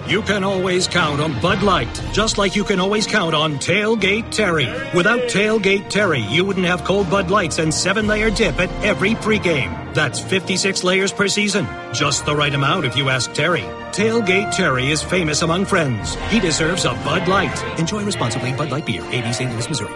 You can always count on Bud Light, just like you can always count on Tailgate Terry. Without Tailgate Terry, you wouldn't have cold Bud Lights and 7-layer dip at every pregame. That's 56 layers per season. Just the right amount if you ask Terry. Tailgate Terry is famous among friends. He deserves a Bud Light. Enjoy responsibly. Bud Light Beer, 80 St. Louis, Missouri.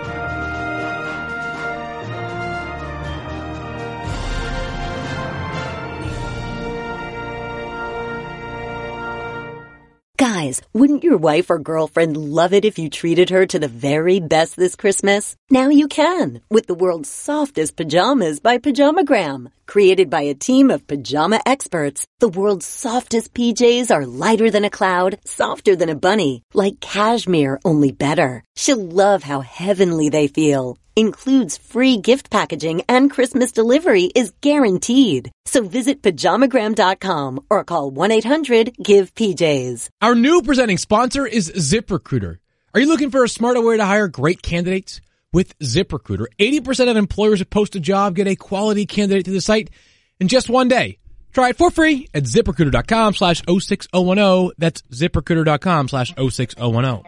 Guys, wouldn't your wife or girlfriend love it if you treated her to the very best this Christmas? Now you can, with the world's softest pajamas by Pajamagram. Created by a team of pajama experts, the world's softest PJs are lighter than a cloud, softer than a bunny, like cashmere, only better. She'll love how heavenly they feel. Includes free gift packaging and Christmas delivery is guaranteed. So visit Pajamagram.com or call 1-800-GIVE-PJs. Our new presenting sponsor is ZipRecruiter. Are you looking for a smarter way to hire great candidates? With ZipRecruiter, 80% of employers who post a job get a quality candidate to the site in just one day. Try it for free at ZipRecruiter.com/06010. That's ZipRecruiter.com/06010.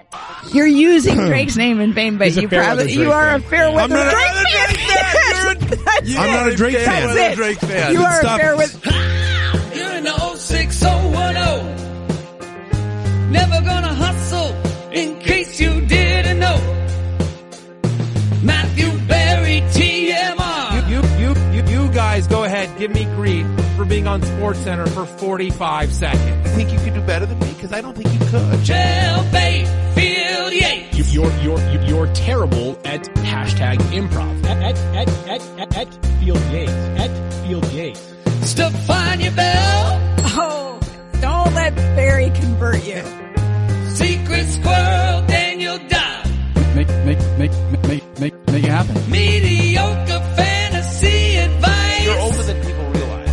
You're using Drake's name in vain, but you are a fair weather Drake fan. I'm not a Drake fan. I'm not a Drake fan. You are a fair weather. You're in the 06010. Never gonna hustle in case you didn't know. Matthew Berry, TMR. You guys go ahead, give me grief for being on SportsCenter for 45 seconds. I think you could do better than me because I don't think you could. Jailbait, Field Yates. You're terrible at hashtag improv. At Field Yates. At Field Yates. Stephania Bell. Oh, don't let Barry convert you. Secret Squirrel, Daniel Dodd. Make it happen. Mediocre fantasy advice. You're older than people realize.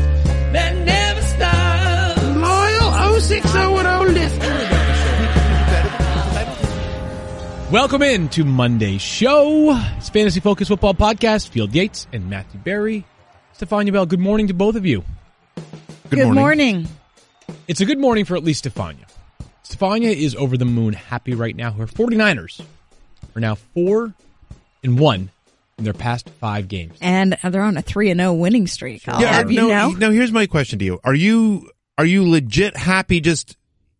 That never stops. Loyal 06010 listener. Welcome in to Monday's show. It's Fantasy Focus Football Podcast. Field Yates and Matthew Berry. Stephania Bell, good morning to both of you. Good morning. It's a good morning for at least Stephania. Stephania is over the moon happy right now. Her 49ers are now 4-1 in their past 5 games. And they're on a 3-0 winning streak. Now here's my question to you. Are you legit happy just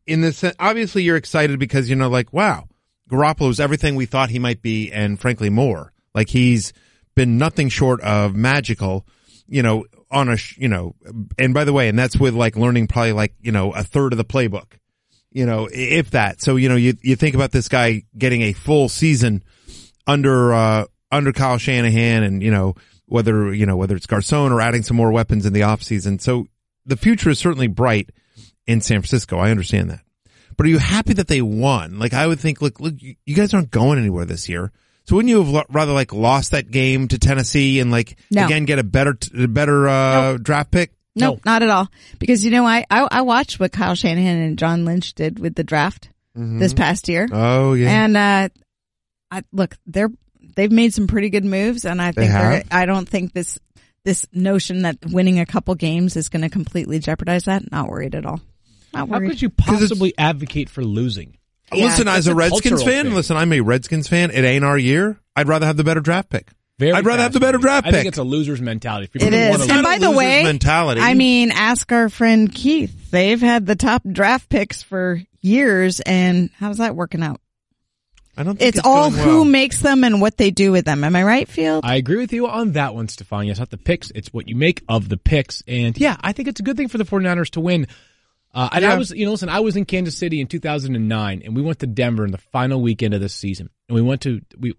in the sense, obviously you're excited because, like, wow, Garoppolo's everything we thought he might be and frankly more. Like he's been nothing short of magical, on a, and by the way, and that's with like learning probably like, a third of the playbook. If that. So, you think about this guy getting a full season under Kyle Shanahan and, whether it's Garcon or adding some more weapons in the offseason. So the future is certainly bright in San Francisco. I understand that. But are you happy that they won? Like I would think, look, you guys aren't going anywhere this year. So wouldn't you have rather like lost that game to Tennessee and again get a better draft pick? Nope, not at all. Because I watched what Kyle Shanahan and John Lynch did with the draft this past year. Oh yeah. And they've made some pretty good moves, and I think I don't think this notion that winning a couple games is going to completely jeopardize that. Not worried at all. Not worried. How could you possibly advocate for losing? Yeah, listen, as a Redskins fan, I'm a Redskins fan. It ain't our year. I'd rather have the better draft pick. I'd rather have the better draft pick. I think it's a loser's mentality. It is. And by the way, ask our friend Keith. They've had the top draft picks for years, and how's that working out? I don't think it's all who makes them and what they do with them. Am I right, Field? I agree with you on that one, Stephania. It's not the picks, it's what you make of the picks. And yeah, I think it's a good thing for the 49ers to win. I was in Kansas City in 2009, and we went to Denver in the final weekend of this season. And we went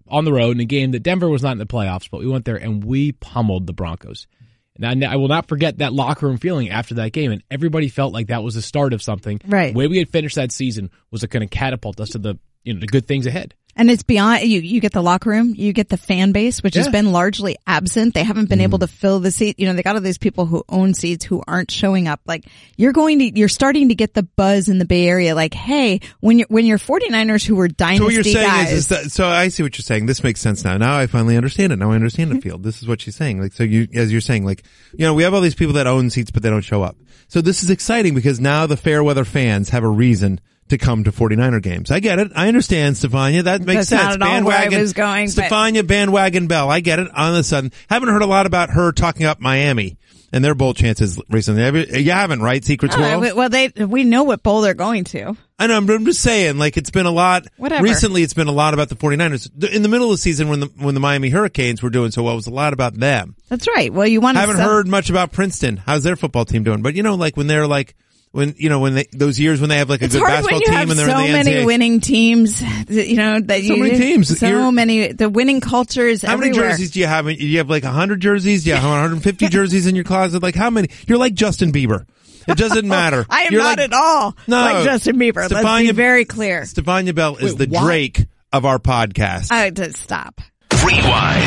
on the road in a game that Denver was not in the playoffs, but we went there and we pummeled the Broncos. And I will not forget that locker room feeling after that game. And everybody felt like that was the start of something. Right. The way we had finished that season was going to catapult us to the good things ahead. And it's beyond, you get the locker room, you get the fan base, which has been largely absent. They haven't been able to fill the seat. They got all these people who own seats who aren't showing up. Like, you're starting to get the buzz in the Bay Area. Like, hey, when you're 49ers who were dynasty so what you're saying guys. Is that, so I see what you're saying. This makes sense now. Now I finally understand it. Now I understand the field. This is what she's saying. Like, so as you're saying, like, we have all these people that own seats, but they don't show up. So this is exciting because now the fair weather fans have a reason to come to 49er games. I get it. I understand, Stephania. That makes sense. That's not at all where I was going. Stephania bandwagon Bell. I get it. On the sudden, haven't heard a lot about her talking up Miami and their bowl chances recently. You haven't, right? Secret Swirl? Well, we know what bowl they're going to. I know. I'm just saying, like, it's been a lot. Whatever. Recently, it's been a lot about the 49ers. In the middle of the season, when the Miami Hurricanes were doing so well, it was a lot about them. That's right. Well, you want to haven't heard much about Princeton. How's their football team doing? But like when they're like, those years when they have like a good basketball team and they're in the NCAA. So many winning teams, many teams. The winning culture is everywhere. How many jerseys do you have? Do you have like 100 jerseys? Do you have 150 jerseys in your closet? Like how many? You're like Justin Bieber. It doesn't matter. I am not at all like Justin Bieber. Let's be very clear. Stephania Bell is the Drake of our podcast. Stop. Rewind.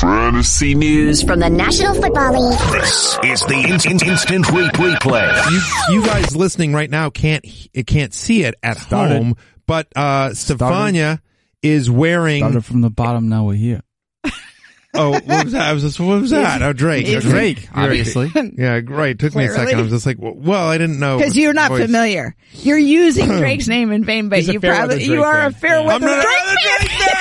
Fantasy news from the National Football League. This is the instant replay. You guys listening right now can't see it at home, but Stephania is wearing. Started from the bottom. Now we're here. Oh, what was that? Oh, Drake. Drake, obviously. Yeah, right. Took me a second. I was just like, well, I didn't know. Because you're not familiar. You're using Drake's name in vain, but you are a fair weather Drake fan.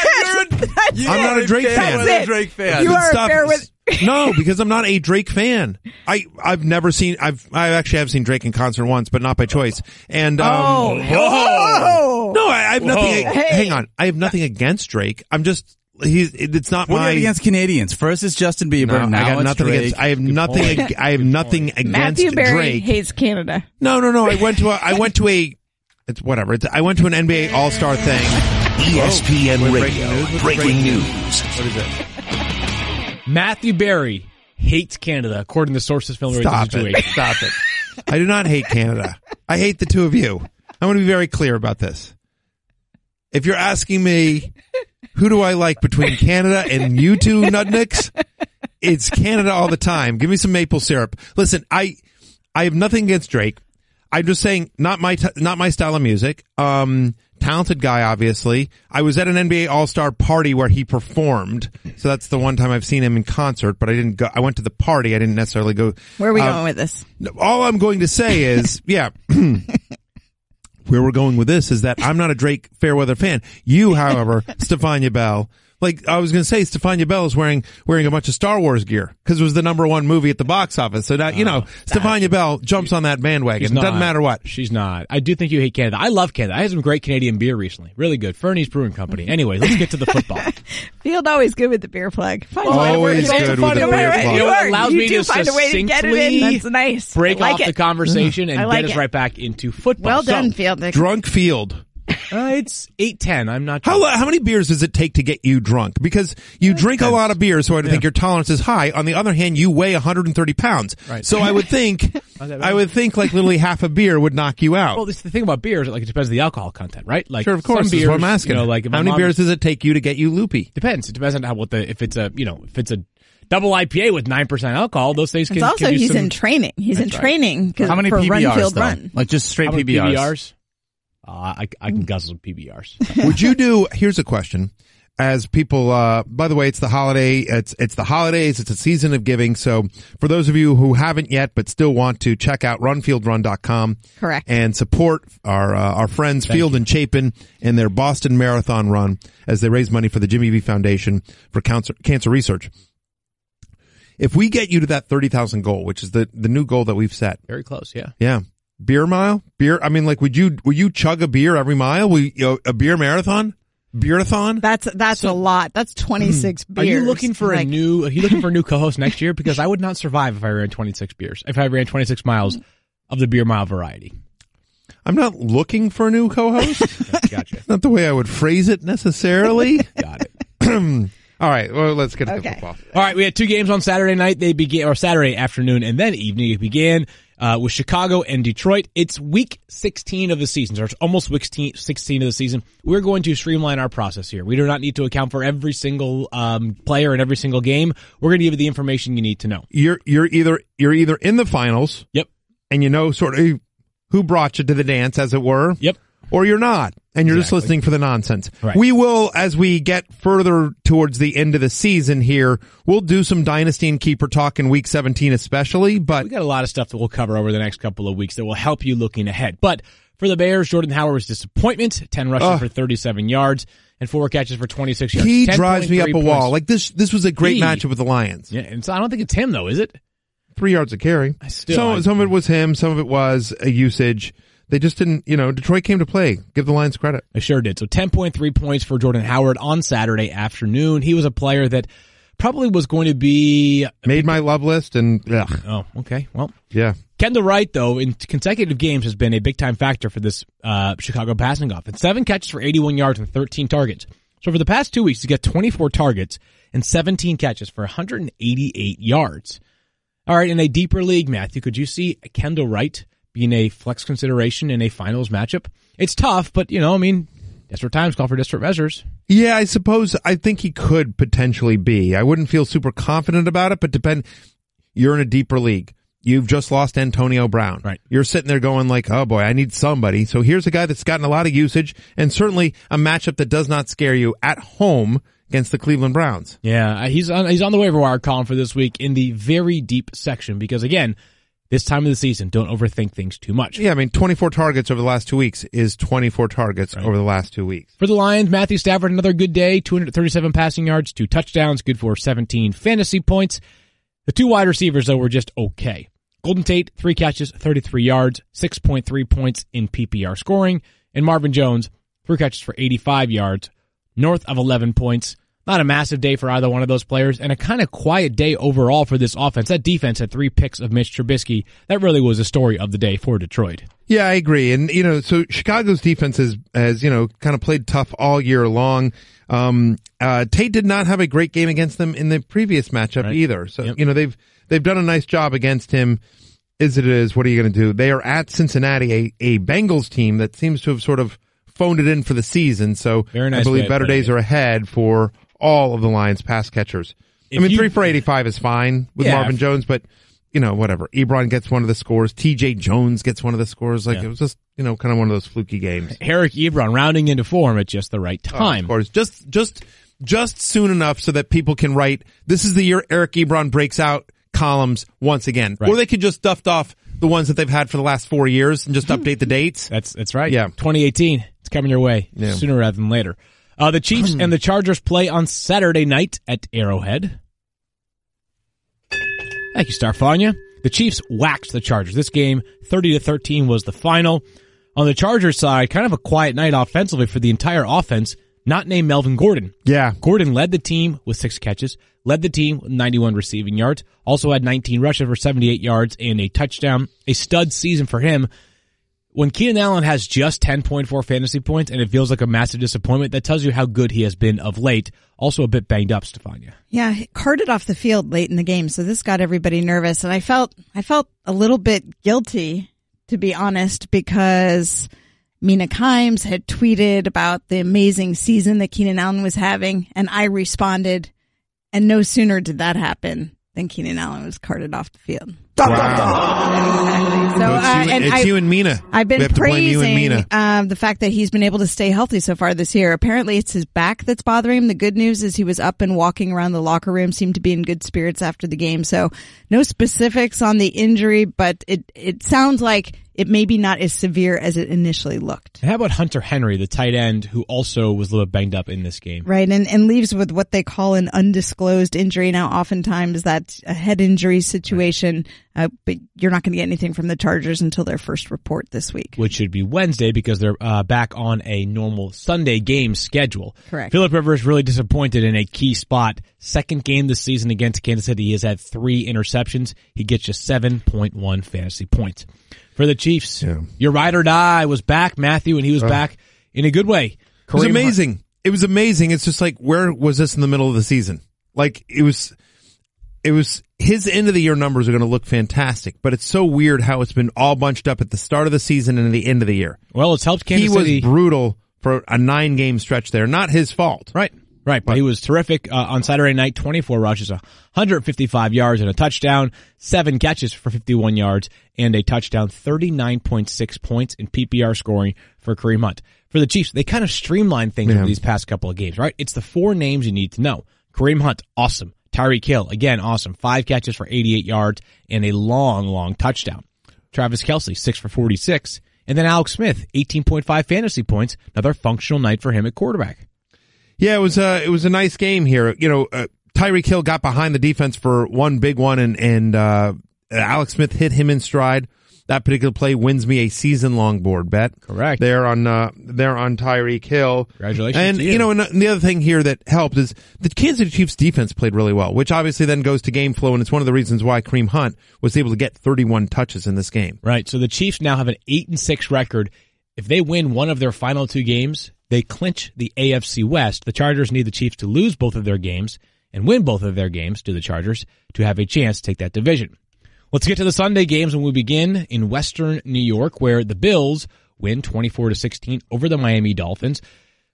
I'm not a Drake fan. That's it. Drake fan. You are a fair weather. No, because I'm not a Drake fan. I actually have seen Drake in concert once, but not by choice. And, whoa. No, I have nothing. Hang on. I have nothing against Drake. I'm just, it's not what against Canadians. First is Justin Bieber. No, now I got nothing Drake. against. I have nothing against Matthew Berry Drake. Hates Canada. No. I went to it's whatever. I went to an NBA All-Star thing. ESPN Radio. Breaking news. What is it? Matthew Berry hates Canada, according to sources filming the situation. Stop it. I do not hate Canada. I hate the two of you. I want to be very clear about this. If you're asking me, who do I like between Canada and you two nudniks? It's Canada all the time. Give me some maple syrup. Listen, I have nothing against Drake. I'm just saying, not my style of music. Talented guy, obviously. I was at an NBA All-Star party where he performed. So that's the one time I've seen him in concert, but I didn't go. I went to the party. I didn't necessarily go. Where are we going with this? All I'm going to say is, yeah. Where we're going with this is that I'm not a Drake Fairweather fan. You, however, Stephania Bell, like I was going to say, Stephania Bell is wearing a bunch of Star Wars gear because it was the #1 movie at the box office. So now, Stephania Bell jumps on that bandwagon. It doesn't matter what. She's not. I do think you hate Canada. I love Canada. I had some great Canadian beer recently. Really good. Fernie's Brewing Company. Anyway, let's get to the football. Field always good with the beer plug. Always good with the beer plug. It allows me to find a way to get it in. That's nice. Break off the conversation and get us right back into football. Well done, Field. Drunk Field. It's 8:10. I'm not. How many beers does it take to get you drunk? Because you drink a lot of beer, so I think your tolerance is high. On the other hand, you weigh 130 pounds. Right. So I would think like literally half a beer would knock you out. Well, the thing about beers, like it depends on the alcohol content, right? Like sure, of course. Some beers, that's what I'm asking. How many beers does it take you to get you loopy? Depends. It depends on if it's a double IPA with 9% alcohol, those things can. It's also he's in training. He's in training. How many for PBRs though? Run. Like just straight PBRs? I can guzzle PBRs. Would you do? Here's a question. As people, by the way, it's the holiday. It's the holidays. It's a season of giving. So for those of you who haven't yet but still want to check out runfieldrun.com. Correct. And support our friends Field and Chapin in their Boston Marathon run as they raise money for the Jimmy V Foundation for cancer research. If we get you to that 30,000 goal, which is the new goal that we've set. Very close. Yeah. Yeah. Beer mile? Beer? I mean, like, would you chug a beer every mile? A beer marathon? Beerathon? That's a lot. That's 26 beers. Are you looking for a new co-host next year? Because I would not survive if I ran 26 beers. If I ran 26 miles of the beer mile variety. I'm not looking for a new co-host. Gotcha. Not the way I would phrase it necessarily. Got it. All right. Well, let's get to football. All right. We had 2 games on Saturday night. They began, or Saturday afternoon and then evening. It began with Chicago and Detroit. It's week 16 of the season, or it's almost week 16 of the season. We're going to streamline our process here. We do not need to account for every single player in every single game. We're going to give you the information you need to know. You're either in the finals. Yep. And you know sort of who brought you to the dance, as it were. Yep. Or you're not, and you're just listening for the nonsense. Right. We will, as we get further towards the end of the season here, we'll do some Dynasty and Keeper talk in Week 17 especially, but... We got a lot of stuff that we'll cover over the next couple of weeks that will help you looking ahead. But For the Bears, Jordan Howard was disappointment, 10 rushes for 37 yards and 4 catches for 26 yards. He drives me up a wall. Like this was a great matchup with the Lions. Yeah, and so I don't think it's him though, is it? 3 yards a carry. Some of it was him, some of it was a usage. They just didn't, Detroit came to play. Give the Lions credit. I sure did. So 10.3 points for Jordan Howard on Saturday afternoon. He was a player that probably was going to be... Made my love list and... Ugh. Oh, okay. Well, yeah. Kendall Wright, though, in consecutive games has been a big-time factor for this Chicago passing offense. 7 catches for 81 yards and 13 targets. So for the past 2 weeks, he's got 24 targets and 17 catches for 188 yards. All right, in a deeper league, Matthew, could you see Kendall Wright being a flex consideration in a finals matchup? It's tough, but, desperate times call for desperate measures. Yeah, I think he could potentially be. I wouldn't feel super confident about it, but you're in a deeper league. You've just lost Antonio Brown. Right. You're sitting there going like, oh boy, I need somebody. So here's a guy that's gotten a lot of usage and certainly a matchup that does not scare you at home against the Cleveland Browns. Yeah, he's on the waiver wire column for this week in the very deep section because, again, this time of the season, don't overthink things too much. Yeah, 24 targets over the last 2 weeks is 24 targets over the last 2 weeks. For the Lions, Matthew Stafford, another good day, 237 passing yards, 2 touchdowns, good for 17 fantasy points. The 2 wide receivers, though, were just okay. Golden Tate, 3 catches, 33 yards, 6.3 points in PPR scoring. And Marvin Jones, 3 catches for 85 yards, north of 11 points. Not a massive day for either one of those players, and a kind of quiet day overall for this offense. That defense had 3 picks of Mitch Trubisky. That really was the story of the day for Detroit. Yeah, I agree. And, so Chicago's defense has kind of played tough all year long. Tate did not have a great game against them in the previous matchup either. So, they've done a nice job against him. As it is, what are you going to do? They are at Cincinnati, a Bengals team that seems to have sort of phoned it in for the season. So very nice, I believe better days are ahead for all of the Lions pass catchers. 3 for 85 is fine with Marvin Jones, but whatever. Ebron gets one of the scores. TJ Jones gets one of the scores. It was just, kind of one of those fluky games. Eric Ebron rounding into form at just the right time. Of course. Just soon enough so that people can write, this is the year Eric Ebron breaks out columns once again. Right. Or they could just dust off the ones that they've had for the last 4 years and just update the dates. That's right. Yeah. 2018. It's coming your way sooner rather than later. The Chiefs and the Chargers play on Saturday night at Arrowhead. Thank you, Starfania. The Chiefs waxed the Chargers. This game, 30-13 was the final. On the Chargers side, kind of a quiet night offensively for the entire offense, not named Melvin Gordon. Yeah. Gordon led the team with 6 catches, led the team with 91 receiving yards, also had 19 rushes for 78 yards and a touchdown. A stud season for him. When Keenan Allen has just 10.4 fantasy points and it feels like a massive disappointment, that tells you how good he has been of late. Also a bit banged up, Stefania. Yeah, carted off the field late in the game, so this got everybody nervous. And I felt a little bit guilty, to be honest, because Mina Kimes had tweeted about the amazing season that Keenan Allen was having, and I responded, and no sooner did that happen than Keenan Allen was carted off the field. Wow. Exactly. So, it's you and Mina. I've been praising the fact that he's been able to stay healthy so far this year. Apparently, it's his back that's bothering him. The good news is he was up and walking around the locker room, seemed to be in good spirits after the game. So, no specifics on the injury, but it sounds like it may be not as severe as it initially looked. And how about Hunter Henry, the tight end, who also was a little banged up in this game? Right, and leaves with what they call an undisclosed injury. Now, oftentimes that's a head injury situation, but you're not going to get anything from the Chargers until their first report this week. Which should be Wednesday because they're back on a normal Sunday game schedule. Correct. Phillip Rivers really disappointed in a key spot. Second game this season against Kansas City, he has had 3 interceptions. He gets you 7.1 fantasy points. For the Chiefs, your ride or die was back, Matthew, and he was back in a good way. It was amazing. It was amazing. It's just like, where was this in the middle of the season? Like, it was his end of the year numbers are going to look fantastic, but it's so weird how it's been all bunched up at the start of the season and at the end of the year. Well, it's helped Kansas City. He was brutal for a 9-game stretch there. Not his fault. Right, but he was terrific on Saturday night, 24 rushes, 155 yards and a touchdown, 7 catches for 51 yards and a touchdown, 39.6 points in PPR scoring for Kareem Hunt. For the Chiefs, they kind of streamlined things over these past couple of games, right? It's the 4 names you need to know. Kareem Hunt, awesome. Tyreek Hill, again, awesome. 5 catches for 88 yards and a long touchdown. Travis Kelce, 6 for 46 And then Alex Smith, 18.5 fantasy points. Another functional night for him at quarterback. Yeah, it was a nice game here. Tyreek Hill got behind the defense for one big one, and Alex Smith hit him in stride. That particular play wins me a season-long board bet. Correct. There on Tyreek Hill. Congratulations and, to you. And the other thing here that helped is the Kansas City Chiefs defense played really well, which obviously then goes to game flow, and it's one of the reasons why Kareem Hunt was able to get 31 touches in this game. Right. So the Chiefs now have an 8-6 record. If they win one of their final two games, they clinch the AFC West. The Chargers need the Chiefs to lose both of their games and win both of their games to the Chargers to have a chance to take that division. Let's get to the Sunday games, and we begin in Western New York, where the Bills win 24-16 over the Miami Dolphins.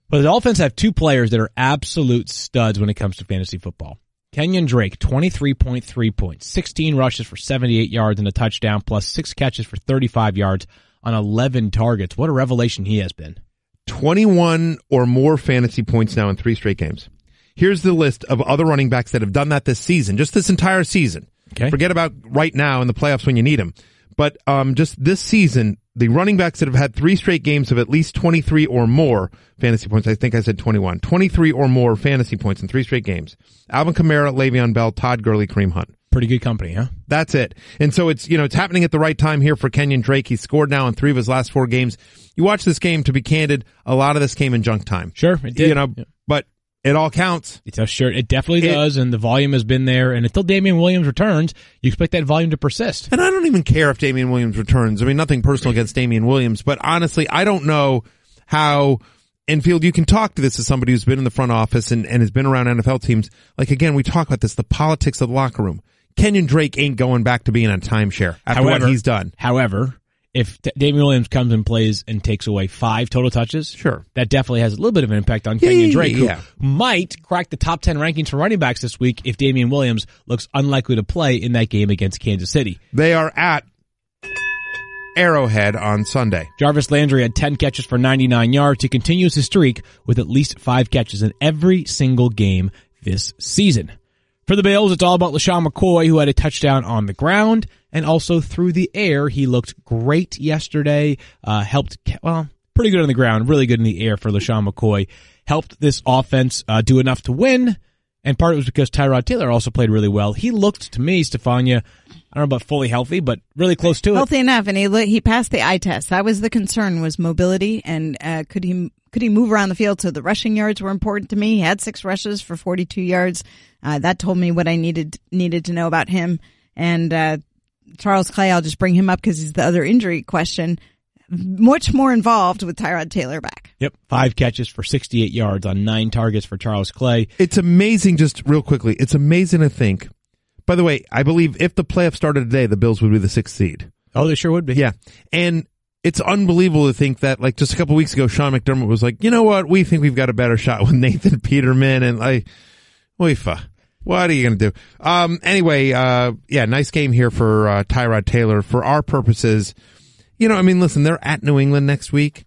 But the Dolphins have two players that are absolute studs when it comes to fantasy football. Kenyon Drake, 23.3 points, 16 rushes for 78 yards and a touchdown, plus 6 catches for 35 yards on 11 targets. What a revelation he has been. 21 or more fantasy points now in 3 straight games. Here's the list of other running backs that have done that this season, just this entire season. Okay. Forget about right now in the playoffs when you need them. But just this season, the running backs that have had 3 straight games of at least 23 or more fantasy points, I think I said 21, 23 or more fantasy points in 3 straight games. Alvin Kamara, Le'Veon Bell, Todd Gurley, Kareem Hunt. Pretty good company, huh? That's it. And so it's happening at the right time here for Kenyon Drake. He's scored now in 3 of his last 4 games. You watch this game, to be candid, a lot of this came in junk time. Sure, it did. But it all counts. It definitely does, and the volume has been there. And until Damian Williams returns, you expect that volume to persist. And I don't even care if Damian Williams returns. I mean, nothing personal against Damian Williams, but honestly, I don't know how. Enfield, you can talk to this as somebody who's been in the front office and has been around NFL teams. Like, again, we talk about this, the politics of the locker room. Kenyon Drake ain't going back to being on timeshare after what he's done. However, if Damian Williams comes and plays and takes away 5 total touches, sure, that definitely has a little bit of an impact on Kenyon Drake, who might crack the top 10 rankings for running backs this week if Damian Williams looks unlikely to play in that game against Kansas City. They are at Arrowhead on Sunday. Jarvis Landry had 10 catches for 99 yards. He continues his streak with at least 5 catches in every single game this season. For the Bills, it's all about LaShawn McCoy, who had a touchdown on the ground and also through the air. He looked great yesterday, pretty good on the ground, really good in the air for LaShawn McCoy. Helped this offense do enough to win, and part of it was because Tyrod Taylor also played really well. He looked, to me, Stephania, I don't know about fully healthy, but really close to it. Healthy enough, and he passed the eye test. That was the concern, was mobility, and could he move around the field? So the rushing yards were important to me. He had 6 rushes for 42 yards. That told me what I needed to know about him. And Charles Clay, I'll just bring him up because he's the other injury question. Much more involved with Tyrod Taylor back. Yep, 5 catches for 68 yards on 9 targets for Charles Clay. It's amazing, just real quickly, it's amazing to think. By the way, I believe if the playoffs started today, the Bills would be the 6th seed. Oh, they sure would be. Yeah. And it's unbelievable to think that, like, just a couple weeks ago, Sean McDermott was like, you know what? We think we've got a better shot with Nathan Peterman. And what are you going to do? Anyway, nice game here for Tyrod Taylor. For our purposes, listen, they're at New England next week.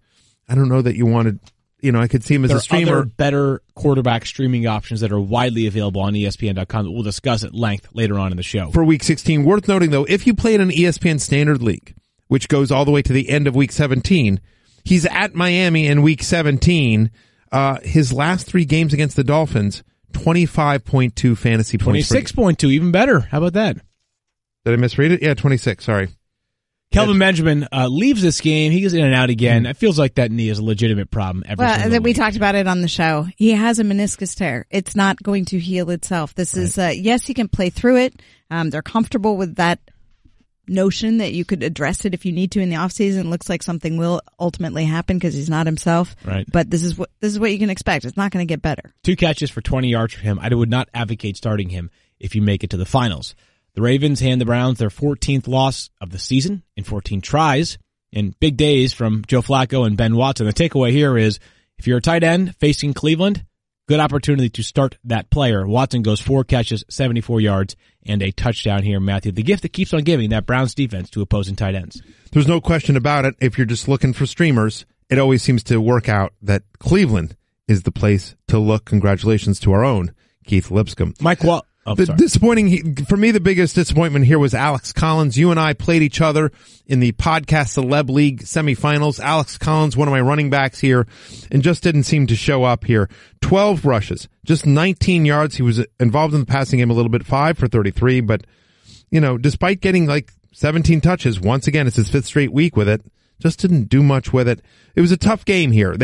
I don't know that you wanted, I could see him as a streamer. There are other better quarterback streaming options that are widely available on ESPN.com that we'll discuss at length later on in the show. For Week 16, worth noting, though, if you play in an ESPN Standard League, which goes all the way to the end of Week 17, he's at Miami in Week 17. His last 3 games against the Dolphins, 25.2 fantasy points. 26.2, even better. How about that? Did I misread it? Yeah, 26, sorry. Kelvin Benjamin leaves this game. He goes in and out again. It feels like that knee is a legitimate problem every single week. We talked about it on the show. He has a meniscus tear. It's not going to heal itself. This is, yes, he can play through it. They're comfortable with that notion that you could address it if you need to in the offseason. It looks like something will ultimately happen because he's not himself. Right. But this is what you can expect. It's not going to get better. 2 catches for 20 yards for him. I would not advocate starting him if you make it to the finals. The Ravens hand the Browns their 14th loss of the season in 14 tries. And big days from Joe Flacco and Ben Watson. The takeaway here is if you're a tight end facing Cleveland, good opportunity to start that player. Watson goes 4 catches, 74 yards, and a touchdown here, Matthew. The gift that keeps on giving, that Browns defense to opposing tight ends. There's no question about it. If you're just looking for streamers, it always seems to work out that Cleveland is the place to look. Congratulations to our own Keith Lipscomb. Mike For me, the biggest disappointment here was Alex Collins. You and I played each other in the Podcast Celeb League semifinals. Alex Collins, one of my running backs here, and just didn't seem to show up here. 12 rushes, just 19 yards. He was involved in the passing game a little bit, 5 for 33, but, despite getting 17 touches, once again, it's his 5th straight week with it, just didn't do much with it. It was a tough game here.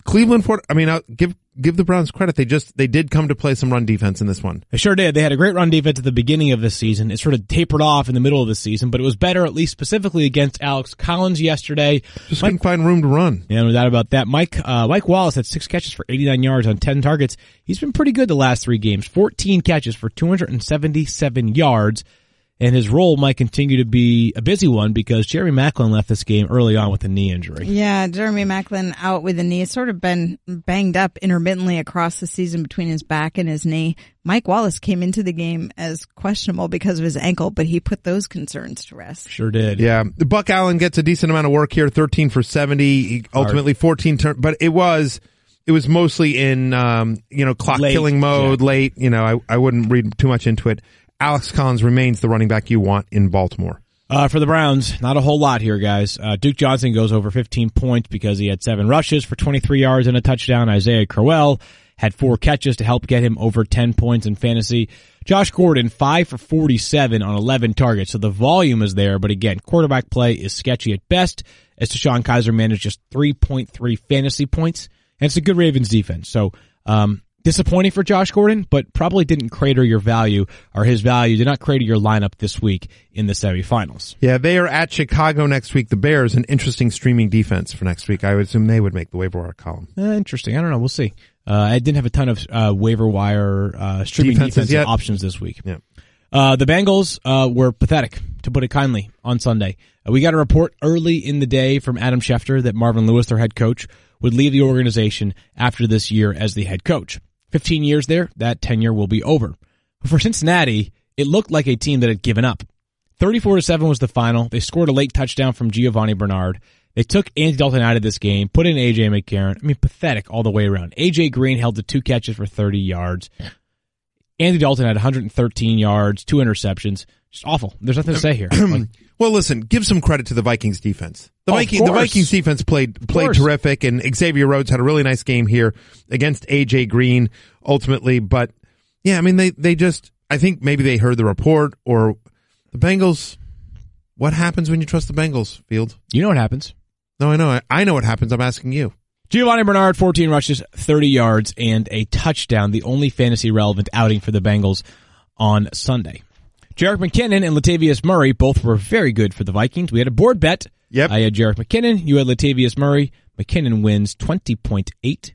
Cleveland, I'll give the Browns credit. They did come to play some run defense in this one. They sure did. They had a great run defense at the beginning of the season. It sort of tapered off in the middle of the season, but it was better, at least specifically against Alex Collins yesterday. Just couldn't find room to run. Yeah, no doubt about that. Mike Wallace had 6 catches for 89 yards on 10 targets. He's been pretty good the last 3 games. 14 catches for 277 yards. And his role might continue to be a busy one because Jeremy Maclin left this game early on with a knee injury. Yeah, Jeremy Maclin out with a knee. It's sort of been banged up intermittently across the season between his back and his knee. Mike Wallace came into the game as questionable because of his ankle, but he put those concerns to rest. Sure did. Yeah. Buck Allen gets a decent amount of work here, 13 for 70, ultimately 14 but it was mostly in, clock killing mode late. I wouldn't read too much into it. Alex Collins remains the running back you want in Baltimore. For the Browns, not a whole lot here, guys. Duke Johnson goes over 15 points because he had 7 rushes for 23 yards and a touchdown. Isaiah Crowell had 4 catches to help get him over 10 points in fantasy. Josh Gordon, 5 for 47 on 11 targets. So the volume is there, but again, quarterback play is sketchy at best as Deshaun Kaiser managed just 3.3 fantasy points. And it's a good Ravens defense. So, disappointing for Josh Gordon, but probably didn't crater your value, or his value did not crater your lineup this week in the semifinals. Yeah, they are at Chicago next week. The Bears, an interesting streaming defense for next week. I would assume they would make the waiver wire column. Interesting. I don't know. We'll see. I didn't have a ton of waiver wire streaming defensive options this week. Yeah. The Bengals were pathetic, to put it kindly, on Sunday. We got a report early in the day from Adam Schefter that Marvin Lewis, their head coach, would leave the organization after this year as the head coach. 15 years there, that tenure will be over. For Cincinnati, it looked like a team that had given up. 34-7 was the final. They scored a late touchdown from Giovanni Bernard. They took Andy Dalton out of this game, put in A.J. McCarron. Pathetic all the way around. A.J. Green held to 2 catches for 30 yards. Andy Dalton had 113 yards, 2 interceptions. Just awful. There's nothing to say here. Well, listen, give some credit to the Vikings defense. The Vikings defense played terrific, and Xavier Rhodes had a really nice game here against A.J. Green ultimately. But yeah, I think maybe they heard the report, or the Bengals. What happens when you trust the Bengals, Field? You know what happens. No, I know. I know what happens. I'm asking you. Giovanni Bernard, 14 rushes, 30 yards, and a touchdown, the only fantasy-relevant outing for the Bengals on Sunday. Jerick McKinnon and Latavius Murray both were very good for the Vikings. We had a board bet. Yep. I had Jerick McKinnon. You had Latavius Murray. McKinnon wins 20.8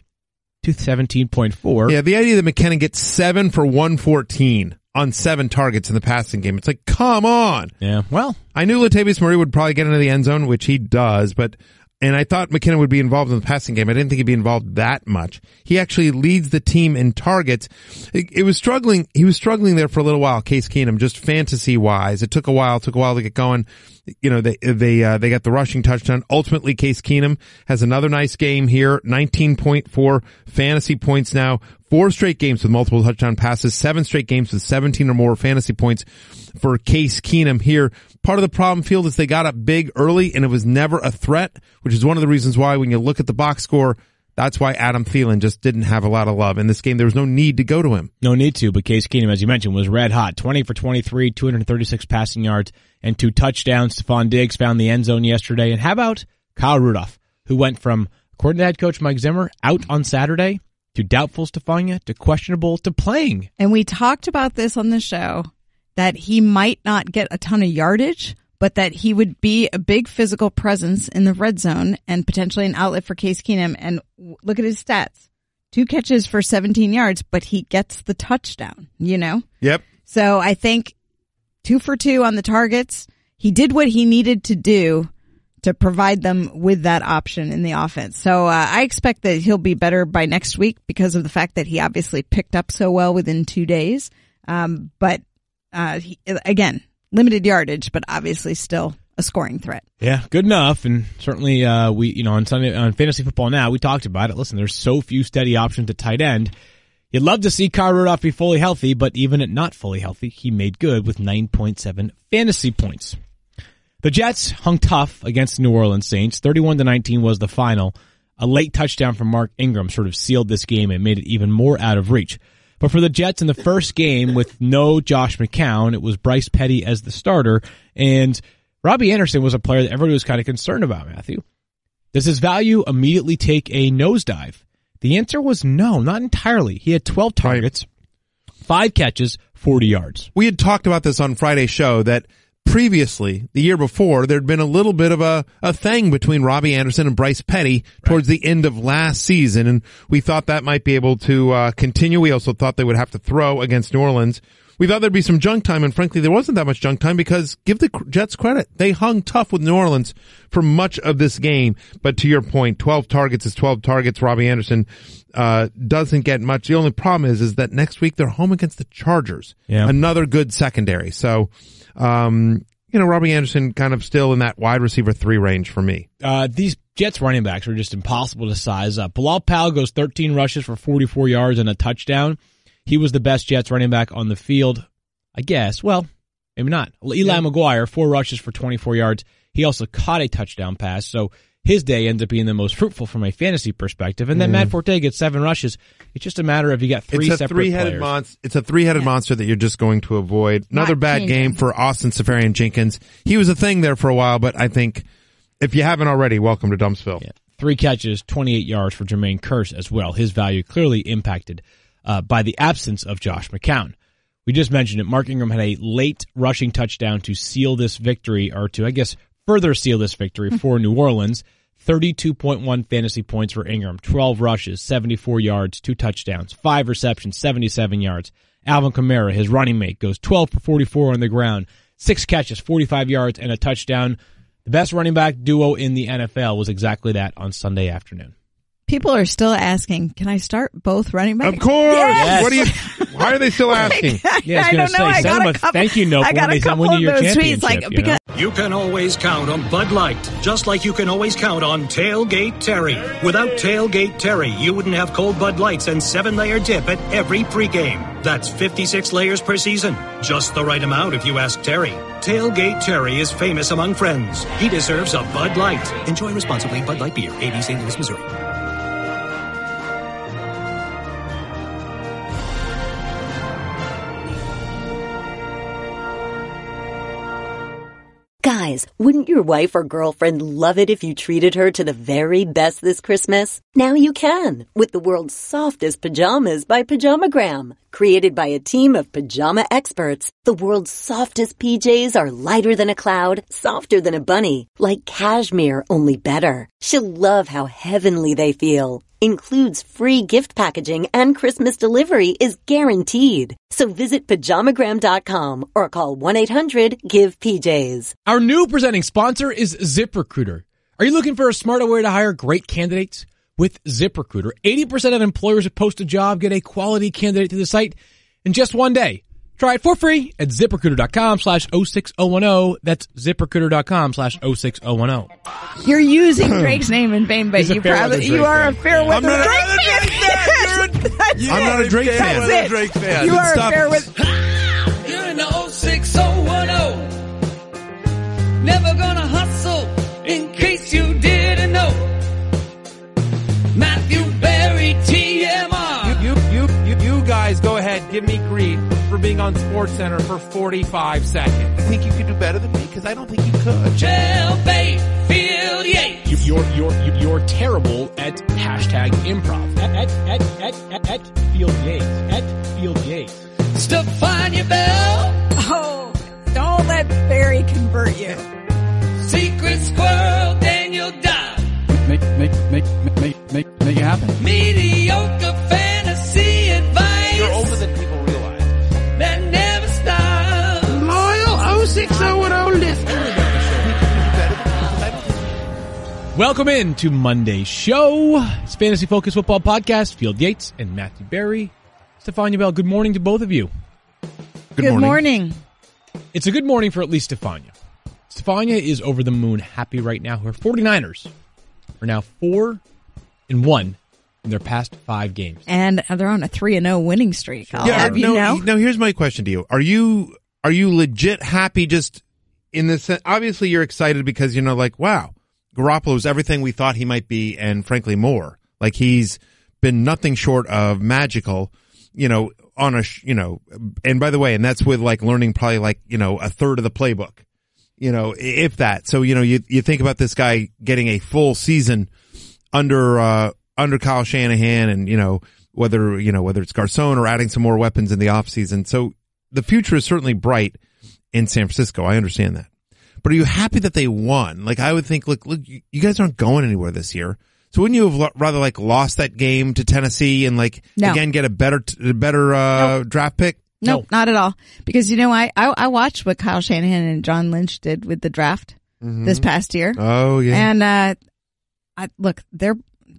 to 17.4. Yeah, the idea that McKinnon gets 7 for 114 on 7 targets in the passing game. It's like, come on. Yeah, well. I knew Latavius Murray would probably get into the end zone, which he does, and I thought McKinnon would be involved in the passing game. I didn't think he'd be involved that much. He actually leads the team in targets. He was struggling there for a little while, Case Keenum, just fantasy-wise. It took a while to get going. They got the rushing touchdown. Ultimately, Case Keenum has another nice game here. 19.4 fantasy points now. 4 straight games with multiple touchdown passes. 7 straight games with 17 or more fantasy points for Case Keenum here. Part of the problem, Field, is they got up big early and it was never a threat, which is one of the reasons why when you look at the box score, that's why Adam Thielen just didn't have a lot of love. In this game, there was no need to go to him. No need to, but Case Keenum, as you mentioned, was red hot. 20 for 23, 236 passing yards, and 2 touchdowns. Stephon Diggs found the end zone yesterday. And how about Kyle Rudolph, who went from, according to head coach Mike Zimmer, out on Saturday to doubtful Stephania to questionable to playing. And we talked about this on the show, that he might not get a ton of yardage, but that he would be a big physical presence in the red zone and potentially an outlet for Case Keenum. And look at his stats. 2 catches for 17 yards, but he gets the touchdown, Yep. So I think 2 for 2 on the targets. He did what he needed to do to provide them with that option in the offense. So I expect that he'll be better by next week because of the fact that he obviously picked up so well within 2 days. But again, limited yardage, but obviously still a scoring threat. Yeah, good enough. And certainly, on Sunday, on Fantasy Football Now, we talked about it. Listen, there's so few steady options at tight end. You'd love to see Kyle Rudolph be fully healthy, but even at not fully healthy, he made good with 9.7 fantasy points. The Jets hung tough against the New Orleans Saints. 31-19 was the final. A late touchdown from Mark Ingram sort of sealed this game and made it even more out of reach. But for the Jets in the first game with no Josh McCown, it was Bryce Petty as the starter, and Robbie Anderson was a player that everybody was kind of concerned about, Matthew. Does his value immediately take a nosedive? The answer was no, not entirely. He had 12 targets, 5 catches, 40 yards. We had talked about this on Friday's show that previously, the year before, there'd been a little bit of a thing between Robbie Anderson and Bryce Petty towards the end of last season, and we thought that might be able to continue. We also thought they would have to throw against New Orleans. We thought there'd be some junk time, and frankly, there wasn't that much junk time because give the Jets credit. They hung tough with New Orleans for much of this game. But to your point, 12 targets is 12 targets. Robbie Anderson doesn't get much. The only problem is that next week they're home against the Chargers. Yeah. Another good secondary. So Robbie Anderson kind of still in that wide receiver 3 range for me. These Jets running backs are just impossible to size up. Bilal Powell goes 13 rushes for 44 yards and a touchdown. He was the best Jets running back on the field, I guess. Well, maybe not. Eli McGuire, 4 rushes for 24 yards. He also caught a touchdown pass, so his day ends up being the most fruitful from a fantasy perspective. And then Matt Forte gets 7 rushes. It's just a matter of you got 3 separate players. It's a three-headed monster that you're just going to avoid. Another bad game for Austin Seferian-Jenkins. He was a thing there for a while, but I think if you haven't already, welcome to Dumpsville. Yeah. 3 catches, 28 yards for Jermaine Kearse as well. His value clearly impacted by the absence of Josh McCown. We just mentioned it. Mark Ingram had a late rushing touchdown to seal this victory, or to, I guess, further seal this victory for New Orleans. 32.1 fantasy points for Ingram, 12 rushes, 74 yards, 2 touchdowns, 5 receptions, 77 yards. Alvin Kamara, his running mate, goes 12 for 44 on the ground, 6 catches, 45 yards, and a touchdown. The best running back duo in the NFL was exactly that on Sunday afternoon. People are still asking, can I start both running backs? Of course. Yes. Why are they still asking? Yeah, I was going to say, send them a thank you note for when they win you your championship. You can always count on Bud Light, just like you can always count on Tailgate Terry. Without Tailgate Terry, you wouldn't have cold Bud Lights and 7-layer dip at every pregame. That's 56 layers per season. Just the right amount if you ask Terry. Tailgate Terry is famous among friends. He deserves a Bud Light. Enjoy responsibly. Bud Light Beer, 80 St. Louis, Missouri. Guys, wouldn't your wife or girlfriend love it if you treated her to the very best this Christmas? Now you can, with the world's softest pajamas by Pajamagram. Created by a team of pajama experts, the world's softest PJs are lighter than a cloud, softer than a bunny, like cashmere, only better. She'll love how heavenly they feel. Includes free gift packaging and Christmas delivery is guaranteed. So visit pajamagram.com or call 1-800-GIVE-PJs. Our new presenting sponsor is ZipRecruiter. Are you looking for a smarter way to hire great candidates? With ZipRecruiter, 80% of employers who post a job get a quality candidate to the site in just one day. Try it for free at ZipRecruiter.com/06010. That's ZipRecruiter.com/06010. You're using Drake's name in vain, but you are a fair weather Drake fan. I'm not a Drake fan. I'm a Drake fan. You are a fair weather. You're in the 06010. Never gonna hustle in case you didn't know. Matthew Berry, TMR. You guys go ahead, give me grief for being on SportsCenter for 45 seconds. I think you could do better than me because I don't think you could. Jailbait, Field Yates. You're terrible at hashtag improv. At Field Yates. At Field Yates. Stephania Bell. Oh, don't let Barry convert you. Secret Squirrel, Daniel Dodd. Make it happen. Mediocre fantasy advice. You're older than people realize. That never stops. Loyal 06010 listener. Welcome in to Monday's show. It's Fantasy Focus Football Podcast. Field Yates and Matthew Berry. Stephania Bell, good morning to both of you. Good morning. It's a good morning for at least Stephania. Stephania is over the moon happy right now. Her 49ers are now 4-1 in their past 5 games. And they're on a 3-0 winning streak. I'll have you know. No, here's my question to you. Are you legit happy just in the sense, obviously you're excited because, like, wow, Garoppolo's everything we thought he might be and frankly more. Like he's been nothing short of magical, on a, and by the way, and that's with like learning probably like, a third of the playbook, if that. So, you think about this guy getting a full season under Kyle Shanahan and, whether it's Garcon or adding some more weapons in the offseason. So the future is certainly bright in San Francisco. I understand that. But are you happy that they won? Like I would think, look, you guys aren't going anywhere this year. So wouldn't you have rather like lost that game to Tennessee and like again get a better draft pick? No, not at all. Because I watched what Kyle Shanahan and John Lynch did with the draft this past year. Oh yeah. And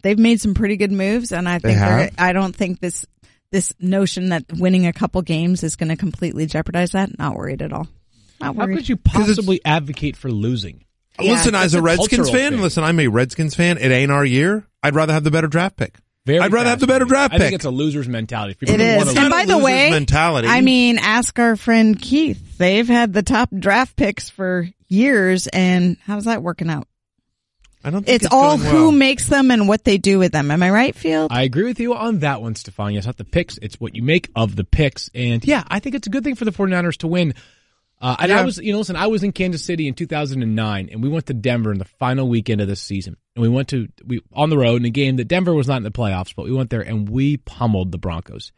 they've made some pretty good moves, and I think I don't think this notion that winning a couple games is going to completely jeopardize that. Not worried at all. Not worried. How could you possibly advocate for losing? Yeah, listen, as a Redskins fan, I'm a Redskins fan. It ain't our year. I'd rather have the better draft pick. I'd rather have the better draft pick. I think it's a loser's mentality. It is. And by the way, mentality. I mean, ask our friend Keith. They've had the top draft picks for years, and how's that working out? I don't think it's all who makes them and what they do with them. Am I right, Field? I agree with you on that one, Stephania. It's not the picks. It's what you make of the picks. And yeah, I think it's a good thing for the 49ers to win. I was, I was in Kansas City in 2009 and we went to Denver in the final weekend of this season. And we on the road in a game that Denver was not in the playoffs, but we went there and we pummeled the Broncos.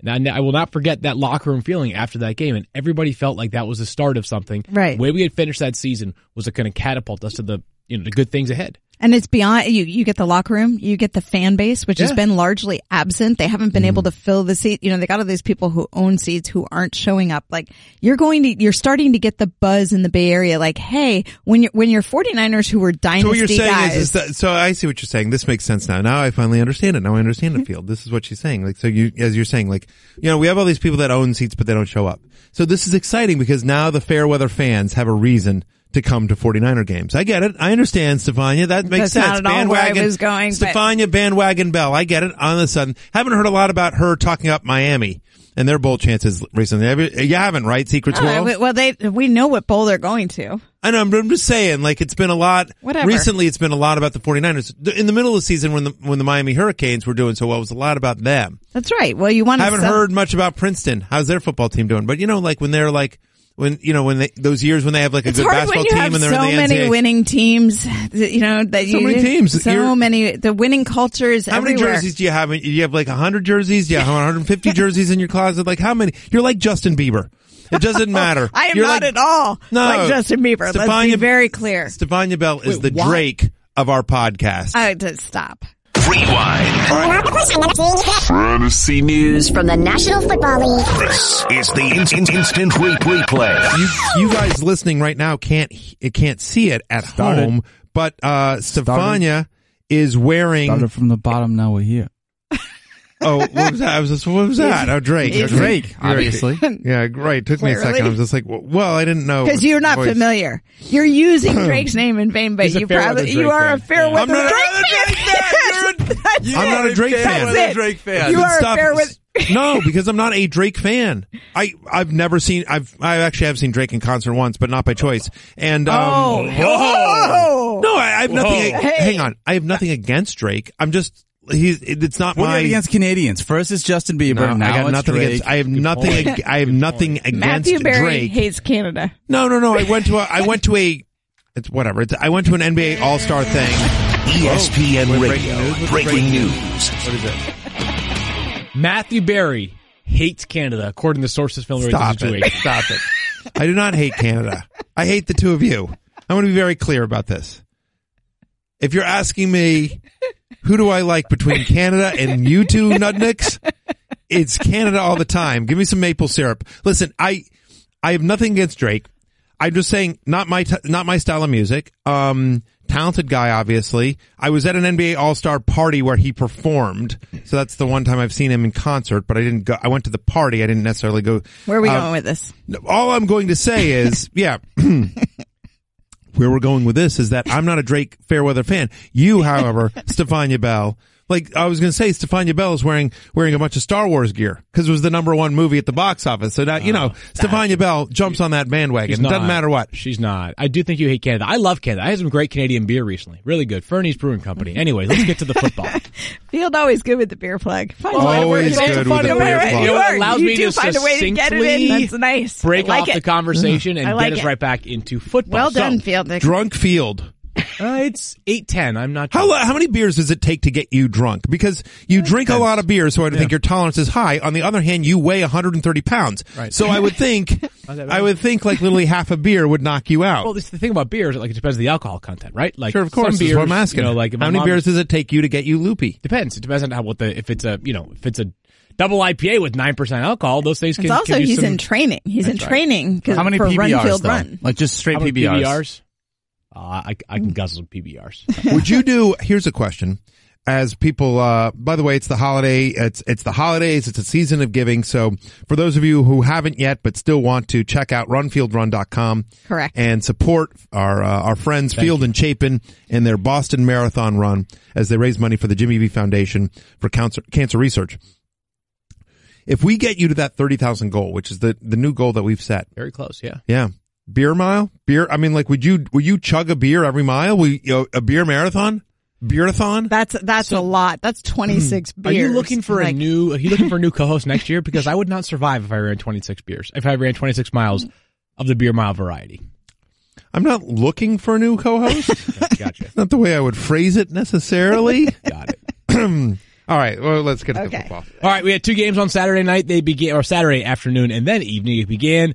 And I will not forget that locker room feeling after that game. And everybody felt like that was the start of something. Right. The way we had finished that season was going to catapult us to the good things ahead. And it's beyond, you get the locker room, you get the fan base, which has been largely absent. They haven't been able to fill the seat. They got all these people who own seats who aren't showing up. Like, you're starting to get the buzz in the Bay Area. Like, hey, when you're 49ers who were dynasty guys. So what you're saying is that, so I see what you're saying. This makes sense now. Now I finally understand it. Now I understand it, Field. This is what she's saying. Like, so as you're saying, like, we have all these people that own seats, but they don't show up. So this is exciting because now the fair weather fans have a reason to come to 49er games. I get it. I understand, Stephania. That makes sense. That's not at all where I was going. Stephania Bandwagon Bell. I get it. On the sudden, haven't heard a lot about her talking up Miami and their bowl chances recently. You haven't, right? Secret 12? Well, we know what bowl they're going to. I know. I'm just saying, like, it's been a lot. Whatever. Recently, it's been a lot about the 49ers. In the middle of the season, when the Miami Hurricanes were doing so well, it was a lot about them. That's right. Well, you want to. Haven't heard much about Princeton. How's their football team doing? But like when they're like. Those years when they have like a good basketball team and they're in the NCAA. So many winning teams, many teams. The winning culture is everywhere. How many jerseys do you have? Do you have like 100 jerseys? Do you have 150 jerseys in your closet? Like how many? You're like Justin Bieber. It doesn't matter. I am not at all like Justin Bieber. Let's be very clear. Stephania Bell is the Drake of our podcast. Stop. Rewind. Fantasy news From the National Football League. This is the instant replay. You guys listening right now can't see it at home, but Stephania is wearing. Started from the bottom. Now we're here. Oh, what was that? What was that? Oh, Drake. Drake, obviously. Yeah, right. Took me a second. I was just like, well, I didn't know. Because you're not familiar. You're using Drake's name in vain, but you are a fair weather Drake fan. I'm not a Drake fan. That's it. Drake fan. You are a fair weather. No, because I'm not a Drake fan. I've never seen. I actually have seen Drake in concert once, but not by choice. And no, I have nothing. Hang on, I have nothing against Drake. I'm just. It's not what against Canadians. First it's Justin Bieber. No, now I got it's nothing Drake. against. I have nothing. I have nothing against Matthew Berry Drake. hates Canada. No. I went to It's whatever. I went to an NBA All-Star thing. ESPN Radio. Breaking news. What is it? Matthew Berry hates Canada, according to sources familiar with the situation. Stop it. I do not hate Canada. I hate the two of you. I want to be very clear about this. If you're asking me, who do I like between Canada and you two nudnicks? It's Canada all the time. Give me some maple syrup. Listen, I have nothing against Drake. I'm just saying, not my style of music. Talented guy, obviously. I was at an NBA All-Star party where he performed. So that's the one time I've seen him in concert, but I didn't go. I went to the party. I didn't necessarily go. Where are we going with this? All I'm going to say is, yeah. Where we're going with this is that I'm not a Drake Fairweather fan. You, however, Stephania Bell, Like I was going to say, Stephania Bell is wearing a bunch of Star Wars gear because it was the #1 movie at the box office. So now, Stephania Bell jumps on that bandwagon. It doesn't matter what. She's not. I do think you hate Canada. I love Canada. I had some great Canadian beer recently. Really good. Fernie's Brewing Company. Anyway, let's get to the football. Field always good with the beer plug. Always good with the beer plug. It allows me to find a way to get it in. That's nice. Break off the conversation and get us right back into football. Well done, Field. Drunk Field. It's 8:10. I'm not. How many beers does it take to get you drunk? Because you drink a lot of beer, so I think your tolerance is high. On the other hand, you weigh 130 pounds. Right. So I would think like literally half a beer would knock you out. Well, the thing about beer is like it depends on the alcohol content, right? Like sure, of course. Some beers, that's what I'm asking. Like how many beers does it take you to get you loopy? Depends. It depends on if it's a double IPA with 9% alcohol, those things can. It's also he's in training. He's in training. How many PBRs? Run. Like just straight PBRs. I can guzzle some PBRs. Would you do? Here's a question. As people, by the way, it's the holiday. It's the holidays. It's a season of giving. So for those of you who haven't yet but still want to check out runfieldrun.com. Correct. And support our friends Field and Chapin in their Boston Marathon run as they raise money for the Jimmy V Foundation for cancer research. If we get you to that 30,000 goal, which is the new goal that we've set. Very close. Yeah. Yeah. Beer mile? Beer? I mean, like, will you chug a beer every mile? A beer marathon? Beerathon? That's a lot. That's 26 beers. Are you looking for a new co-host next year? Because I would not survive if I ran 26 beers. If I ran 26 miles of the beer mile variety. I'm not looking for a new co-host. Gotcha. Not the way I would phrase it necessarily. Got it. All right, well, let's get to the football. All right, we had 2 games on Saturday night. They began, or Saturday afternoon and then evening. It began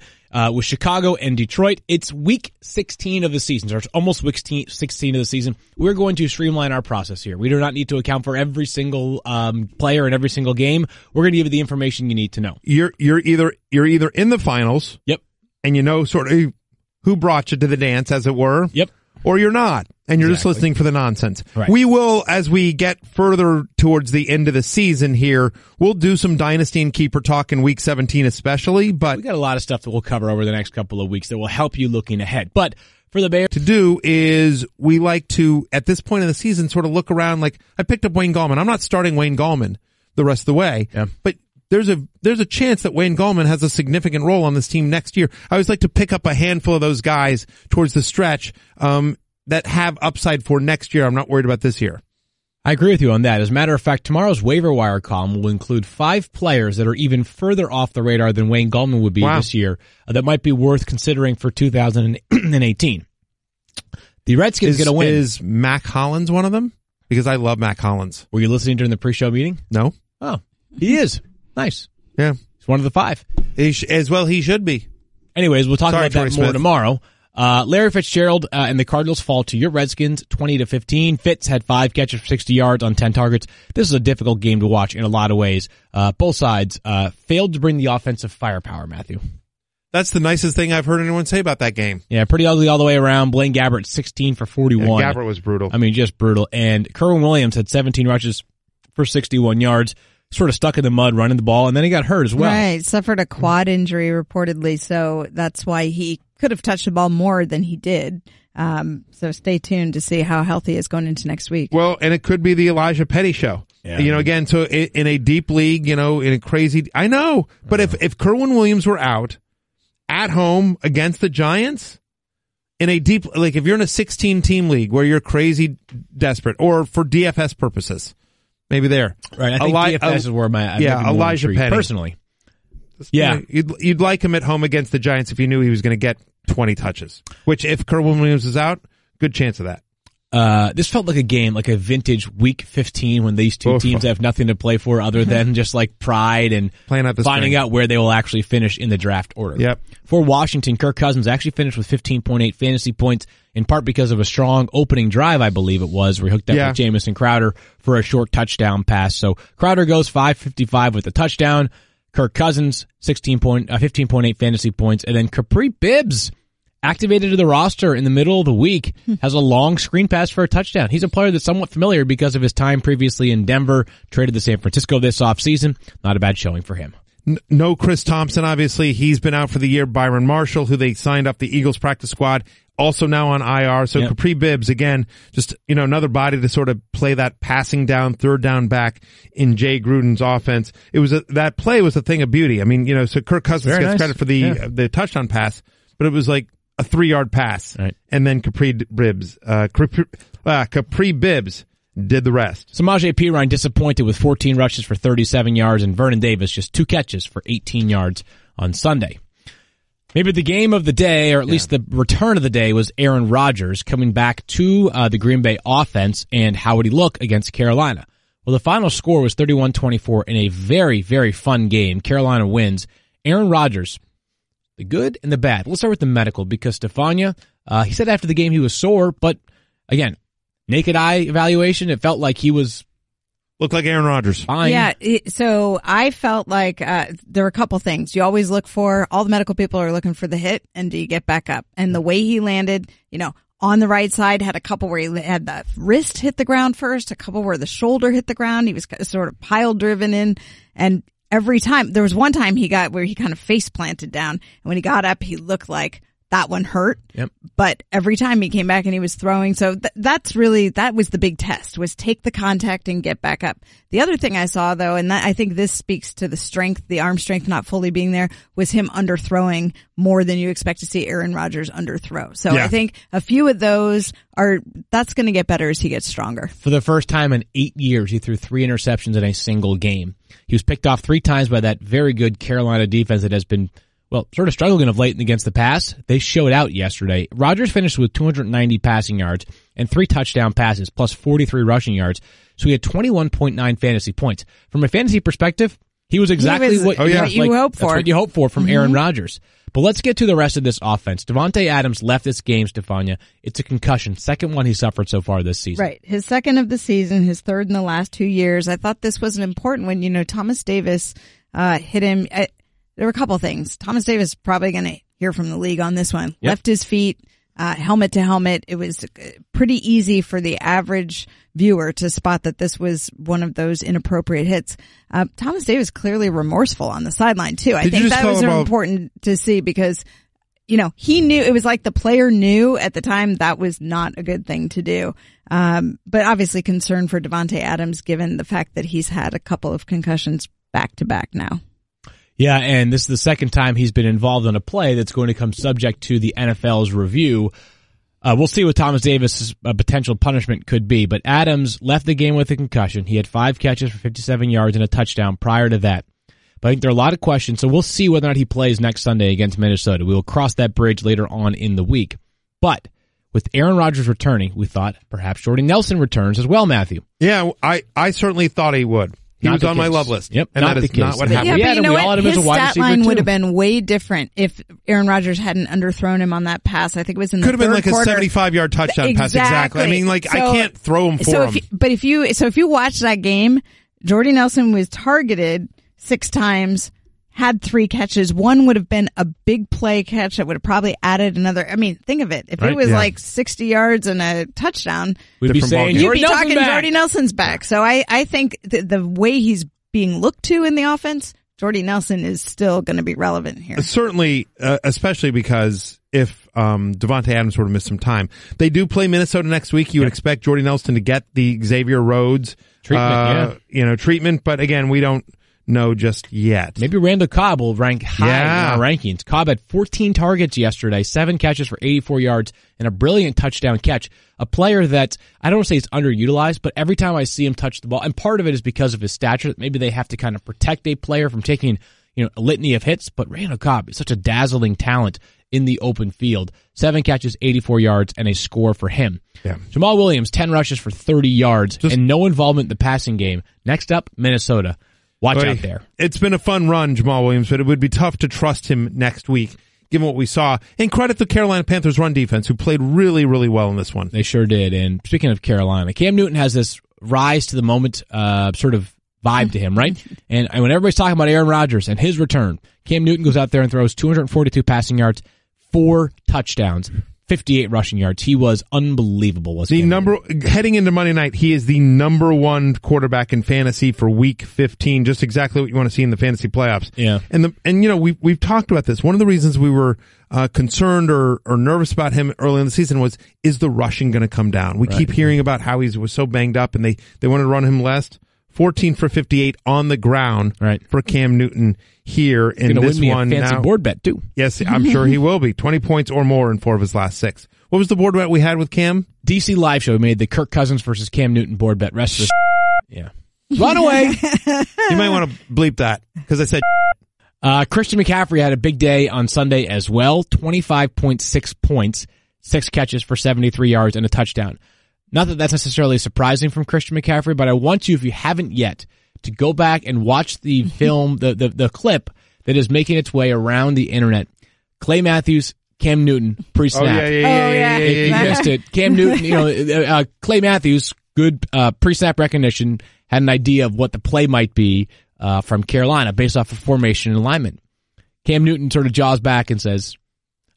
with Chicago and Detroit. It's week 16 of the season, or it's almost week 16 of the season. We're going to streamline our process here. We do not need to account for every single player in every single game. We're going to give you the information you need to know. You're either in the finals. Yep. And you know sort of who brought you to the dance, as it were. Yep. Or you're not, and you're just listening for the nonsense. Right. We will, as we get further towards the end of the season here, we'll do some Dynasty and Keeper talk in Week 17 especially, but... we got a lot of stuff that we'll cover over the next couple of weeks that will help you looking ahead. But for the Bears... to do is we like to, at this point in the season, sort of look around like, I picked up Wayne Gallman. I'm not starting Wayne Gallman the rest of the way, but there's a chance that Wayne Gallman has a significant role on this team next year. I always like to pick up a handful of those guys towards the stretch, that have upside for next year. I'm not worried about this year. I agree with you on that. As a matter of fact, tomorrow's waiver wire column will include 5 players that are even further off the radar than Wayne Gallman would be this year that might be worth considering for 2018. The Redskins going to win. Is Mac Hollins one of them? Because I love Mac Hollins. Were you listening during the pre-show meeting? No. Oh, he is. Nice. Yeah. He's one of the 5. He should be. Anyways, we'll talk about that more tomorrow. Larry Fitzgerald and the Cardinals fall to your Redskins 20-15. Fitz had 5 catches for 60 yards on 10 targets. This is a difficult game to watch in a lot of ways. Both sides failed to bring the offensive firepower, Matthew. That's the nicest thing I've heard anyone say about that game. Yeah, pretty ugly all the way around. Blaine Gabbert 16 for 41. Yeah, Gabbert was brutal. I mean, just brutal. And Kerwin Williams had 17 rushes for 61 yards. Sort of stuck in the mud running the ball, and then he got hurt as well. Right, suffered a quad injury reportedly, so that's why he could have touched the ball more than he did. So stay tuned to see how healthy he is going into next week. Well, and it could be the Elijah Petty show. Yeah. Again, so in a deep league, in a crazy, I know, but if Kerwin Williams were out at home against the Giants, in a deep, like if you're in a 16-team league where you're crazy desperate, or for DFS purposes, maybe there. Right, I think DFS is where Elijah Petty. Personally. Yeah. You'd like him at home against the Giants if you knew he was going to get 20 touches, which if Kerwin Williams is out, good chance of that. This felt like a game, like a vintage week 15 when these two teams have nothing to play for other than just like pride and finding out where they will actually finish in the draft order. Yep. For Washington, Kirk Cousins actually finished with 15.8 fantasy points, in part because of a strong opening drive, I believe it was, where he hooked up with Jamison Crowder for a short touchdown pass. So Crowder goes 555 with the touchdown. Kirk Cousins, 15.8 fantasy points. And then Capri Bibbs, activated to the roster in the middle of the week, has a long screen pass for a touchdown. He's a player that's somewhat familiar because of his time previously in Denver, traded to San Francisco this offseason. Not a bad showing for him. No Chris Thompson, obviously. He's been out for the year. Byron Marshall, who they signed up the Eagles practice squad, also now on IR. So Capri Bibbs, again, just, another body to sort of play that passing down, third down back in Jay Gruden's offense. That play was a thing of beauty. I mean, so Kirk Cousins gets credit for the touchdown pass, but it was like a 3-yard pass. Right. And then Capri Bibbs did the rest. Samaje Perine disappointed with 14 rushes for 37 yards, and Vernon Davis just 2 catches for 18 yards on Sunday. Maybe the game of the day, or at least the return of the day, was Aaron Rodgers coming back to the Green Bay offense, and how would he look against Carolina? Well, the final score was 31-24 in a very, very fun game. Carolina wins. Aaron Rodgers, the good and the bad. We'll start with the medical, because Stephania, he said after the game he was sore, but again, naked eye evaluation, it felt like he looked like Aaron Rodgers. Fine. Yeah, so I felt like there were a couple things. You always look for, all the medical people are looking for the hit, and do you get back up? And the way he landed, on the right side, had a couple where he had the wrist hit the ground first, a couple where the shoulder hit the ground. He was sort of pile driven in, and every time, there was one time he got where he kind of face planted down, and when he got up, he looked like that one hurt. Yep. But every time he came back and he was throwing. So that was the big test, was take the contact and get back up. The other thing I saw, though, and I think this speaks to the strength, the arm strength not fully being there, was him underthrowing more than you expect to see Aaron Rodgers underthrow. So I think a few of those that's going to get better as he gets stronger. For the first time in 8 years, he threw 3 interceptions in a single game. He was picked off 3 times by that very good Carolina defense that has been, sort of struggling of late against the pass. They showed out yesterday. Rodgers finished with 290 passing yards and 3 touchdown passes, plus 43 rushing yards. So he had 21.9 fantasy points. From a fantasy perspective, he was exactly what you hope for. That's what you hope for from Aaron Rodgers. But let's get to the rest of this offense. Davante Adams left this game, Stephania. It's a concussion. Second one he suffered so far this season. Right. His second of the season, his third in the last 2 years. I thought this was an important when, Thomas Davis hit him. There were a couple things. Thomas Davis is probably going to hear from the league on this one. Yep. Left his feet, helmet to helmet. It was pretty easy for the average viewer to spot that this was one of those inappropriate hits. Thomas Davis clearly remorseful on the sideline too. I think that was important to see because, he knew, it was like the player knew at the time that was not a good thing to do. But obviously concerned for Davante Adams given the fact that he's had a couple of concussions back to back now. Yeah, and this is the second time he's been involved in a play that's going to come subject to the NFL's review. We'll see what Thomas Davis' potential punishment could be, but Adams left the game with a concussion. He had 5 catches for 57 yards and a touchdown prior to that. But I think there are a lot of questions, so we'll see whether or not he plays next Sunday against Minnesota. We will cross that bridge later on in the week. But with Aaron Rodgers returning, we thought perhaps Jordy Nelson returns as well, Matthew. Yeah, I certainly thought he would. He was on my love list. Yep, and that is not what happened. Yeah, but you know what? His stat line would have been way different if Aaron Rodgers hadn't underthrown him on that pass. I think it was in the third quarter. Could have been like a 75-yard touchdown pass. Exactly. I mean, I can't throw him for him. If you watch that game, Jordy Nelson was targeted 6 times, had 3 catches. One would have been a big play catch that would have probably added another. I mean, think of it. If it was like 60 yards and a touchdown, we'd be saying you'd be talking Jordy Nelson's back. So I think the way he's being looked to in the offense, Jordy Nelson is still going to be relevant here. Certainly, especially because if Davante Adams were to miss some time. They do play Minnesota next week. You would expect Jordy Nelson to get the Xavier Rhodes treatment, but again, we don't know just yet. Maybe Randall Cobb will rank high in our rankings. Cobb had 14 targets yesterday, 7 catches for 84 yards, and a brilliant touchdown catch. A player that, I don't want to say it's underutilized, but every time I see him touch the ball, and part of it is because of his stature, maybe they have to kind of protect a player from taking a litany of hits, but Randall Cobb is such a dazzling talent in the open field. 7 catches, 84 yards, and a score for him. Yeah. Jamal Williams, 10 rushes for 30 yards, and no involvement in the passing game. Next up, Minnesota. Watch out there. It's been a fun run, Jamal Williams, but it would be tough to trust him next week, given what we saw. And credit the Carolina Panthers run defense, who played really, really well in this one. They sure did. And speaking of Carolina, Cam Newton has this rise to the moment sort of vibe to him, right? And when everybody's talking about Aaron Rodgers and his return, Cam Newton goes out there and throws 242 passing yards, 4 touchdowns, 58 rushing yards. He was unbelievable. Heading into Monday night, he is the number one quarterback in fantasy for week 15. Just exactly what you want to see in the fantasy playoffs. Yeah. And you know, we've talked about this. One of the reasons we were concerned or nervous about him early in the season is the rushing going to come down? We keep hearing about how he was so banged up and they wanted to run him less. 14 for 58 on the ground for Cam Newton here in this win me one. A fancy board bet too. Yes, I'm sure he will be. 20 points or more in 4 of his last 6. What was the board bet we had with Cam? DC Live Show made the Kirk Cousins versus Cam Newton board bet. Rest of the run away. You might want to bleep that because I said. Christian McCaffrey had a big day on Sunday as well. 25.6 points, 6 catches for 73 yards and a touchdown. Not that that's necessarily surprising from Christian McCaffrey, but I want you, if you haven't yet, to go back and watch the film, the clip that is making its way around the internet. Clay Matthews, Cam Newton, pre-snap. If you missed it, Cam Newton, Clay Matthews, good pre-snap recognition, had an idea of what the play might be from Carolina based off of formation and alignment. Cam Newton sort of jaws back and says,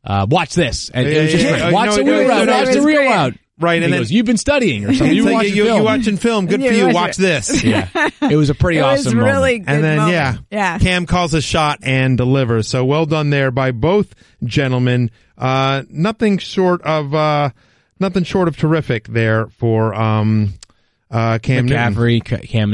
watch this. And it was just great. Watch the real route. Watch the real route. Right, and then goes, you've been studying or something. You're watching film. Good for you. Watch this. Yeah, it was a pretty awesome moment. Really good and then moment. Cam calls a shot and delivers. So well done there by both gentlemen. Nothing short of terrific there for Cam McCaffrey, Cam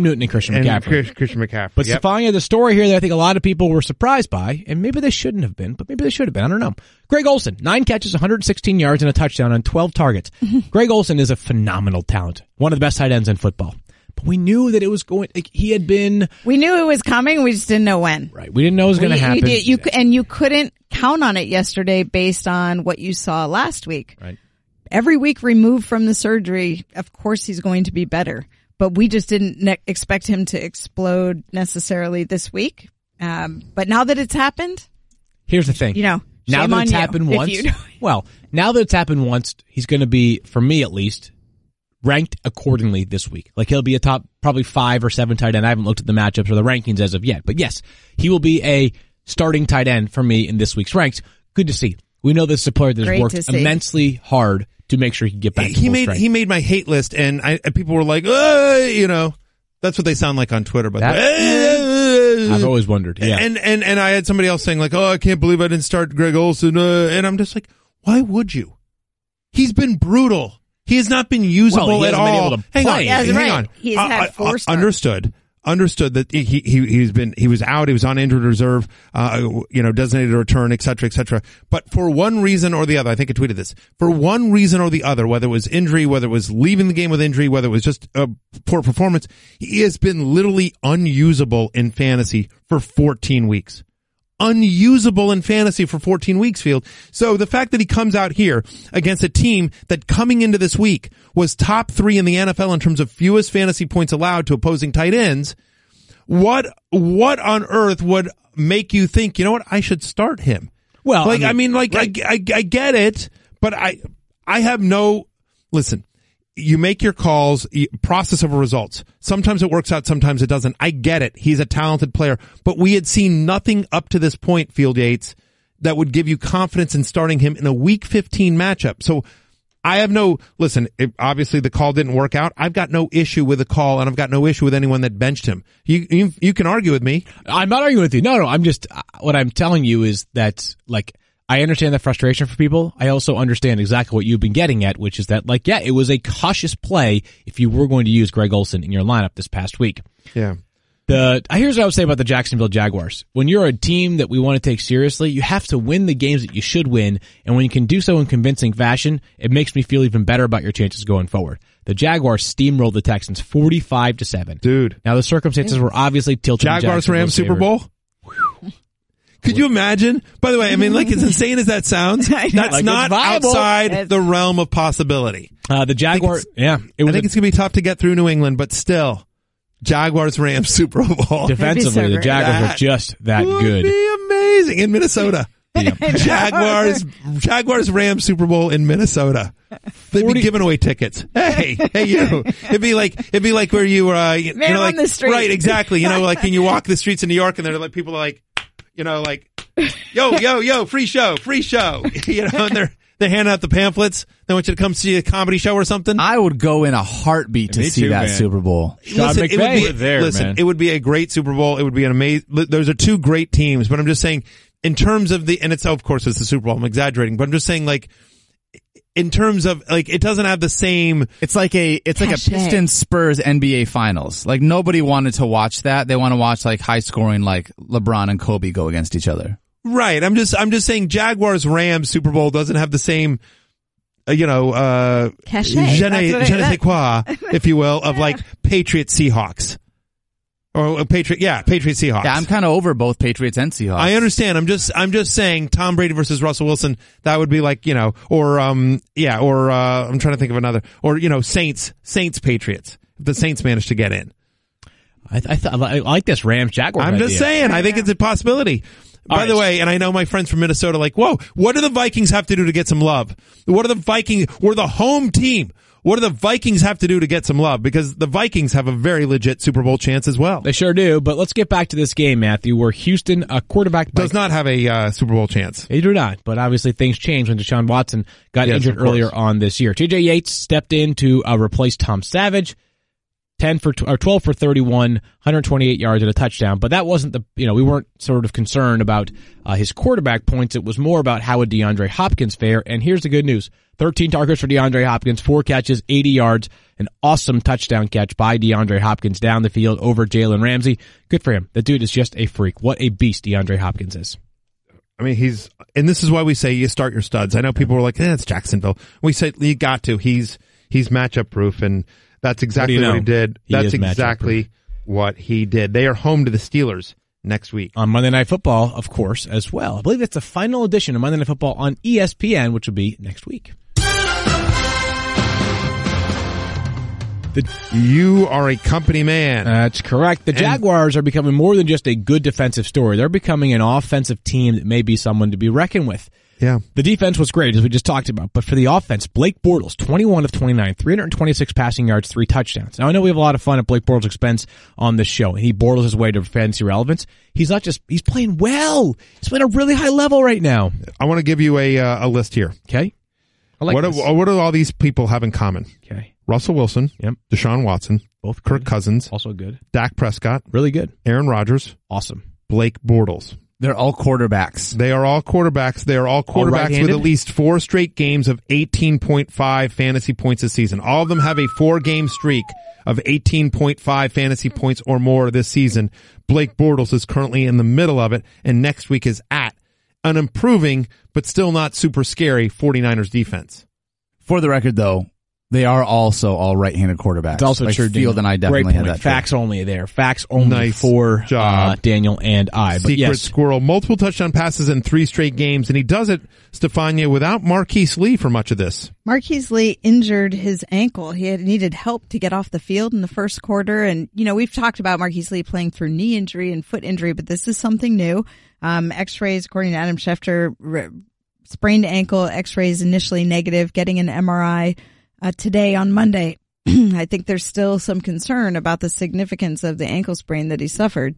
Newton, and Christian McCaffrey. Christian McCaffrey. But Stephania, the story here that I think a lot of people were surprised by, and maybe they shouldn't have been, but maybe they should have been. I don't know. Greg Olsen, 9 catches, 116 yards, and a touchdown on 12 targets. Greg Olsen is a phenomenal talent, one of the best tight ends in football. But we knew that it was going. We knew it was coming. We just didn't know when. Right. We didn't know it was going to happen. You couldn't count on it yesterday based on what you saw last week. Right. Every week removed from the surgery, of course he's going to be better. But we just didn't expect him to explode necessarily this week. But now that it's happened, here's the thing. Now that it's happened once. Now that it's happened once, he's going to be, for me at least, ranked accordingly this week. Like he'll be a top probably 5 or 7 tight end. I haven't looked at the matchups or the rankings as of yet. But yes, he will be a starting tight end for me in this week's ranks. Good to see. We know this is a player that has worked immensely hard to make sure he can get back to full strength. He made my hate list, and people were like, that's what they sound like on Twitter. But I've always wondered. Yeah. And I had somebody else saying like, I can't believe I didn't start Greg Olsen. And I'm just like, why would you? He's been brutal. He has not been usable at all. Hang on. He's had 4 starts. Understood that he was out, he was on injured reserve, designated to return, et cetera. But for one reason or the other, I think I tweeted this, for one reason or the other, whether it was injury, whether it was leaving the game with injury, whether it was just a poor performance, he has been literally unusable in fantasy for 14 weeks. Unusable in fantasy for 14 weeks, Field. So the fact that he comes out here against a team that coming into this week was top 3 in the NFL in terms of fewest fantasy points allowed to opposing tight ends, what on earth would make you think, you know what, I should start him? Well, I get it, but I have no, listen, you make your calls, process of results. Sometimes it works out, sometimes it doesn't. I get it. He's a talented player, but we had seen nothing up to this point, Field Yates, that would give you confidence in starting him in a week 15 matchup. So I have obviously the call didn't work out. I've got no issue with the call, and I've got no issue with anyone that benched him. You can argue with me. I'm not arguing with you. No, I'm just, what I'm telling you is that, I understand the frustration for people. I also understand exactly what you've been getting at, which is that, it was a cautious play if you were going to use Greg Olsen in your lineup this past week. Yeah. Here's what I would say about the Jacksonville Jaguars. When you're a team that we want to take seriously, you have to win the games that you should win, and when you can do so in convincing fashion, it makes me feel even better about your chances going forward. The Jaguars steamrolled the Texans 45-7. Dude. Now the circumstances were obviously tilted. Jaguars-Rams Super Bowl? Could you imagine? By the way, as insane as that sounds, that's not outside the realm of possibility. The Jaguars, I think it's going to be tough to get through New England, but still, Jaguars-Rams Super Bowl. Defensively, the Jaguars are just that good. Would be amazing in Minnesota. Jaguars-Rams Super Bowl in Minnesota. They'd be giving away tickets. Hey, you. It'd be like where you on the street. Right, exactly. When you walk the streets of New York and they're people are yo, free show. And They hand out the pamphlets. They want you to come see a comedy show or something. I would go in a heartbeat to see that Super Bowl. It would be a great Super Bowl. It would be an amazing. Those are two great teams, but I'm just saying, in terms of and it's of course it's the Super Bowl. I'm exaggerating, but I'm just saying, like, in terms of, like, it doesn't have the same. It's like a Pistons Spurs NBA Finals. Like, nobody wanted to watch that. They want to watch, like, high scoring, like Lebron and Kobe go against each other. Right. I'm just saying Jaguars Rams Super Bowl doesn't have the same, cachet. Je ne sais quoi, if you will, of like Patriots Seahawks. Or Patriots Seahawks. Yeah, I'm kind of over both Patriots and Seahawks. I understand. I'm just saying Tom Brady versus Russell Wilson, that would be like, I'm trying to think of another, or, Saints Patriots, if the Saints managed to get in. I like this Rams Jaguars I'm idea. just saying, I think it's a possibility. By the way, and I know my friends from Minnesota like, whoa, what do the Vikings have to do to get some love? We're the home team. What do the Vikings have to do to get some love? Because the Vikings have a very legit Super Bowl chance as well. They sure do, but let's get back to this game, Matthew, where Houston, a quarterback... does not have a Super Bowl chance. They do not, but obviously things changed when Deshaun Watson got injured earlier on this year. TJ Yates stepped in to replace Tom Savage. 12 for 31, 128 yards and a touchdown. But that wasn't we weren't sort of concerned about his quarterback points. It was more about how would DeAndre Hopkins fare. And here's the good news. 13 targets for DeAndre Hopkins, 4 catches, 80 yards, an awesome touchdown catch by DeAndre Hopkins down the field over Jalen Ramsey. Good for him. The dude is just a freak. What a beast DeAndre Hopkins is. I mean, and this is why we say you start your studs. I know people were like, it's Jacksonville. We say you got to. He's matchup proof, and that's exactly what he did. That's exactly what he did. They are home to the Steelers next week. On Monday Night Football, of course, as well. I believe it's the final edition of Monday Night Football on ESPN, which will be next week. You are a company man. That's correct. The Jaguars are becoming more than just a good defensive story. They're becoming an offensive team that may be someone to be reckoned with. Yeah. The defense was great, as we just talked about. But for the offense, Blake Bortles, 21 of 29, 326 passing yards, 3 touchdowns. Now, I know we have a lot of fun at Blake Bortles' expense on this show, and he Bortles his way to fantasy relevance. He's playing well. He's playing at a really high level right now. I want to give you a list here. Okay. What do all these people have in common? Okay. Russell Wilson. Yep. Deshaun Watson. Both Kirk Cousins. Also good. Dak Prescott. Really good. Aaron Rodgers. Awesome. Blake Bortles. They're all quarterbacks. They are all quarterbacks. They are all quarterbacks with at least 4 straight games of 18.5 fantasy points this season. All of them have a 4-game streak of 18.5 fantasy points or more this season. Blake Bortles is currently in the middle of it, and next week is at an improving, but still not super scary 49ers defense. For the record, though, they are also all right-handed quarterbacks. It's also true. Field and I definitely had that. Facts only there. Facts only nice for Daniel and I. But Secret squirrel. Multiple touchdown passes in 3 straight games, and he does it, Stephania, without Marquise Lee for much of this. Marquise Lee injured his ankle. He had needed help to get off the field in the first quarter. And, we've talked about Marquise Lee playing through knee injury and foot injury, but this is something new. X-rays, according to Adam Schefter, sprained ankle, X-rays initially negative, getting an MRI today on Monday. I think there's still some concern about the significance of the ankle sprain that he suffered.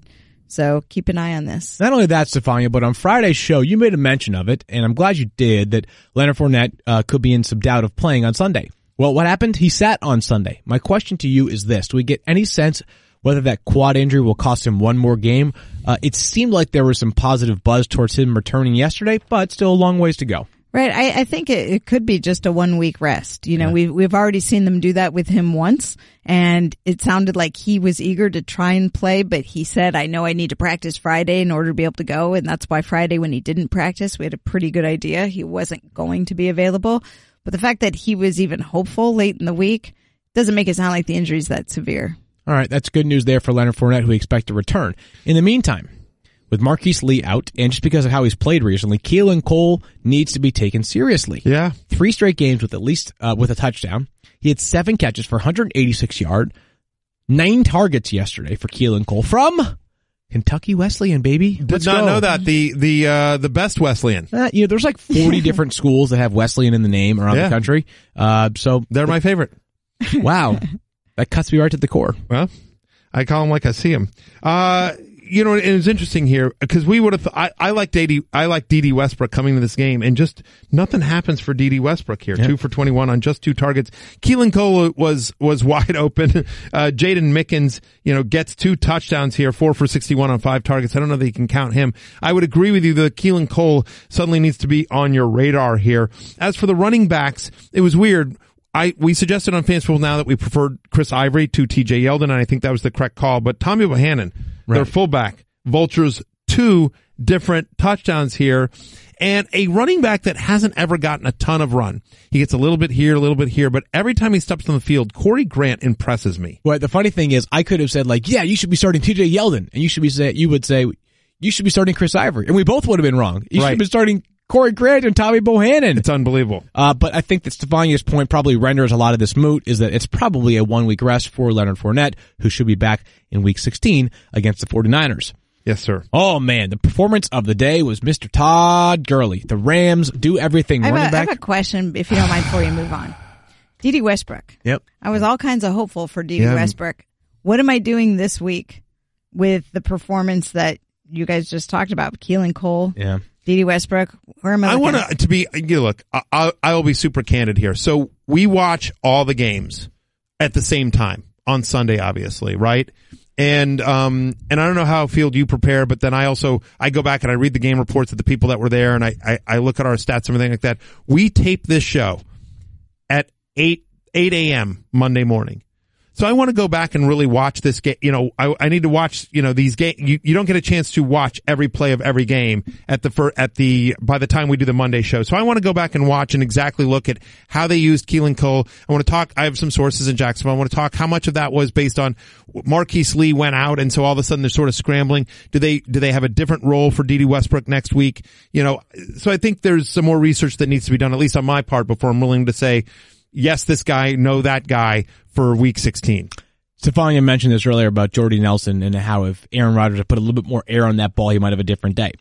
So keep an eye on this. Not only that, Stephania, but on Friday's show, you made a mention of it, and I'm glad you did, that Leonard Fournette could be in some doubt of playing on Sunday. Well, what happened? He sat on Sunday. My question to you is this. Do we get any sense whether that quad injury will cost him one more game? It seemed like there was some positive buzz towards him returning yesterday, but still a long ways to go. Right. I think it could be just a 1-week rest. We've already seen them do that with him once, and it sounded like he was eager to try and play, but he said, I know I need to practice Friday in order to be able to go. And that's why Friday, when he didn't practice, we had a pretty good idea he wasn't going to be available. But the fact that he was even hopeful late in the week doesn't make it sound like the injury's that severe. All right. That's good news there for Leonard Fournette, who we expect to return. In the meantime, with Marquise Lee out, and just because of how he's played recently, Keelan Cole needs to be taken seriously. Yeah. 3 straight games with at least with a touchdown. He had 7 catches for 186 yards, 9 targets yesterday for Keelan Cole from Kentucky Wesleyan, baby. Did not know that. The best Wesleyan. There's like 40 different schools that have Wesleyan in the name around the country. So they're my favorite. Wow. That cuts me right to the core. Well, I call them like I see them. you know, and it's interesting here because we would have. I like D.D. Westbrook coming to this game, and just nothing happens for D.D. Westbrook here. 2 for 21 on just 2 targets. Keelan Cole was wide open. Jaden Mickens, you know, gets 2 touchdowns here, 4 for 61 on 5 targets. I don't know that you can count him. I would agree with you that Keelan Cole suddenly needs to be on your radar here. As for the running backs, it was weird. We suggested on Fansful now that we preferred Chris Ivory to TJ Yeldon, and I think that was the correct call. But Tommy Bohannon, their fullback, vultures 2 different touchdowns here, and a running back that hasn't ever gotten a ton of run. He gets a little bit here, but every time he steps on the field, Corey Grant impresses me. Well, the funny thing is, I could have said like, yeah, you should be starting TJ Yeldon, and you would say you should be starting Chris Ivory, and we both would have been wrong. You should be starting Corey Grant and Tommy Bohannon. It's unbelievable. But I think that Stephania's point probably renders a lot of this moot, is that it's probably a 1-week rest for Leonard Fournette, who should be back in week 16 against the 49ers. Yes, sir. Oh, man. The performance of the day was Mr. Todd Gurley. The Rams do everything running back. I have a question, if you don't mind, before you move on. D.D. Westbrook. Yep. I was all kinds of hopeful for D.D. Westbrook. What am I doing this week with the performance that you guys just talked about? Keelan Cole. Yeah. D.D. Westbrook, where am I? I want to be. Look, I will be super candid here. So we watch all the games at the same time on Sunday, obviously, right? And I don't know how Field you prepare, but then I go back and I read the game reports of the people that were there, and I look at our stats and everything like that. We tape this show at 8 a.m. Monday morning. So I want to go back and really watch this game. You know, I need to watch, you know, these games. You don't get a chance to watch every play of every game by the time we do the Monday show. So I want to go back and watch and exactly look at how they used Keelan Cole. I want to talk, I have some sources in Jacksonville. I want to talk how much of that was based on Marquise Lee went out, and so all of a sudden they're sort of scrambling. Do they have a different role for D.D. Westbrook next week? You know, so I think there's some more research that needs to be done, at least on my part, before I'm willing to say, yes, this guy, no, that guy for week 16. Stephania mentioned this earlier about Jordy Nelson and how if Aaron Rodgers had put a little bit more air on that ball, he might have a different day.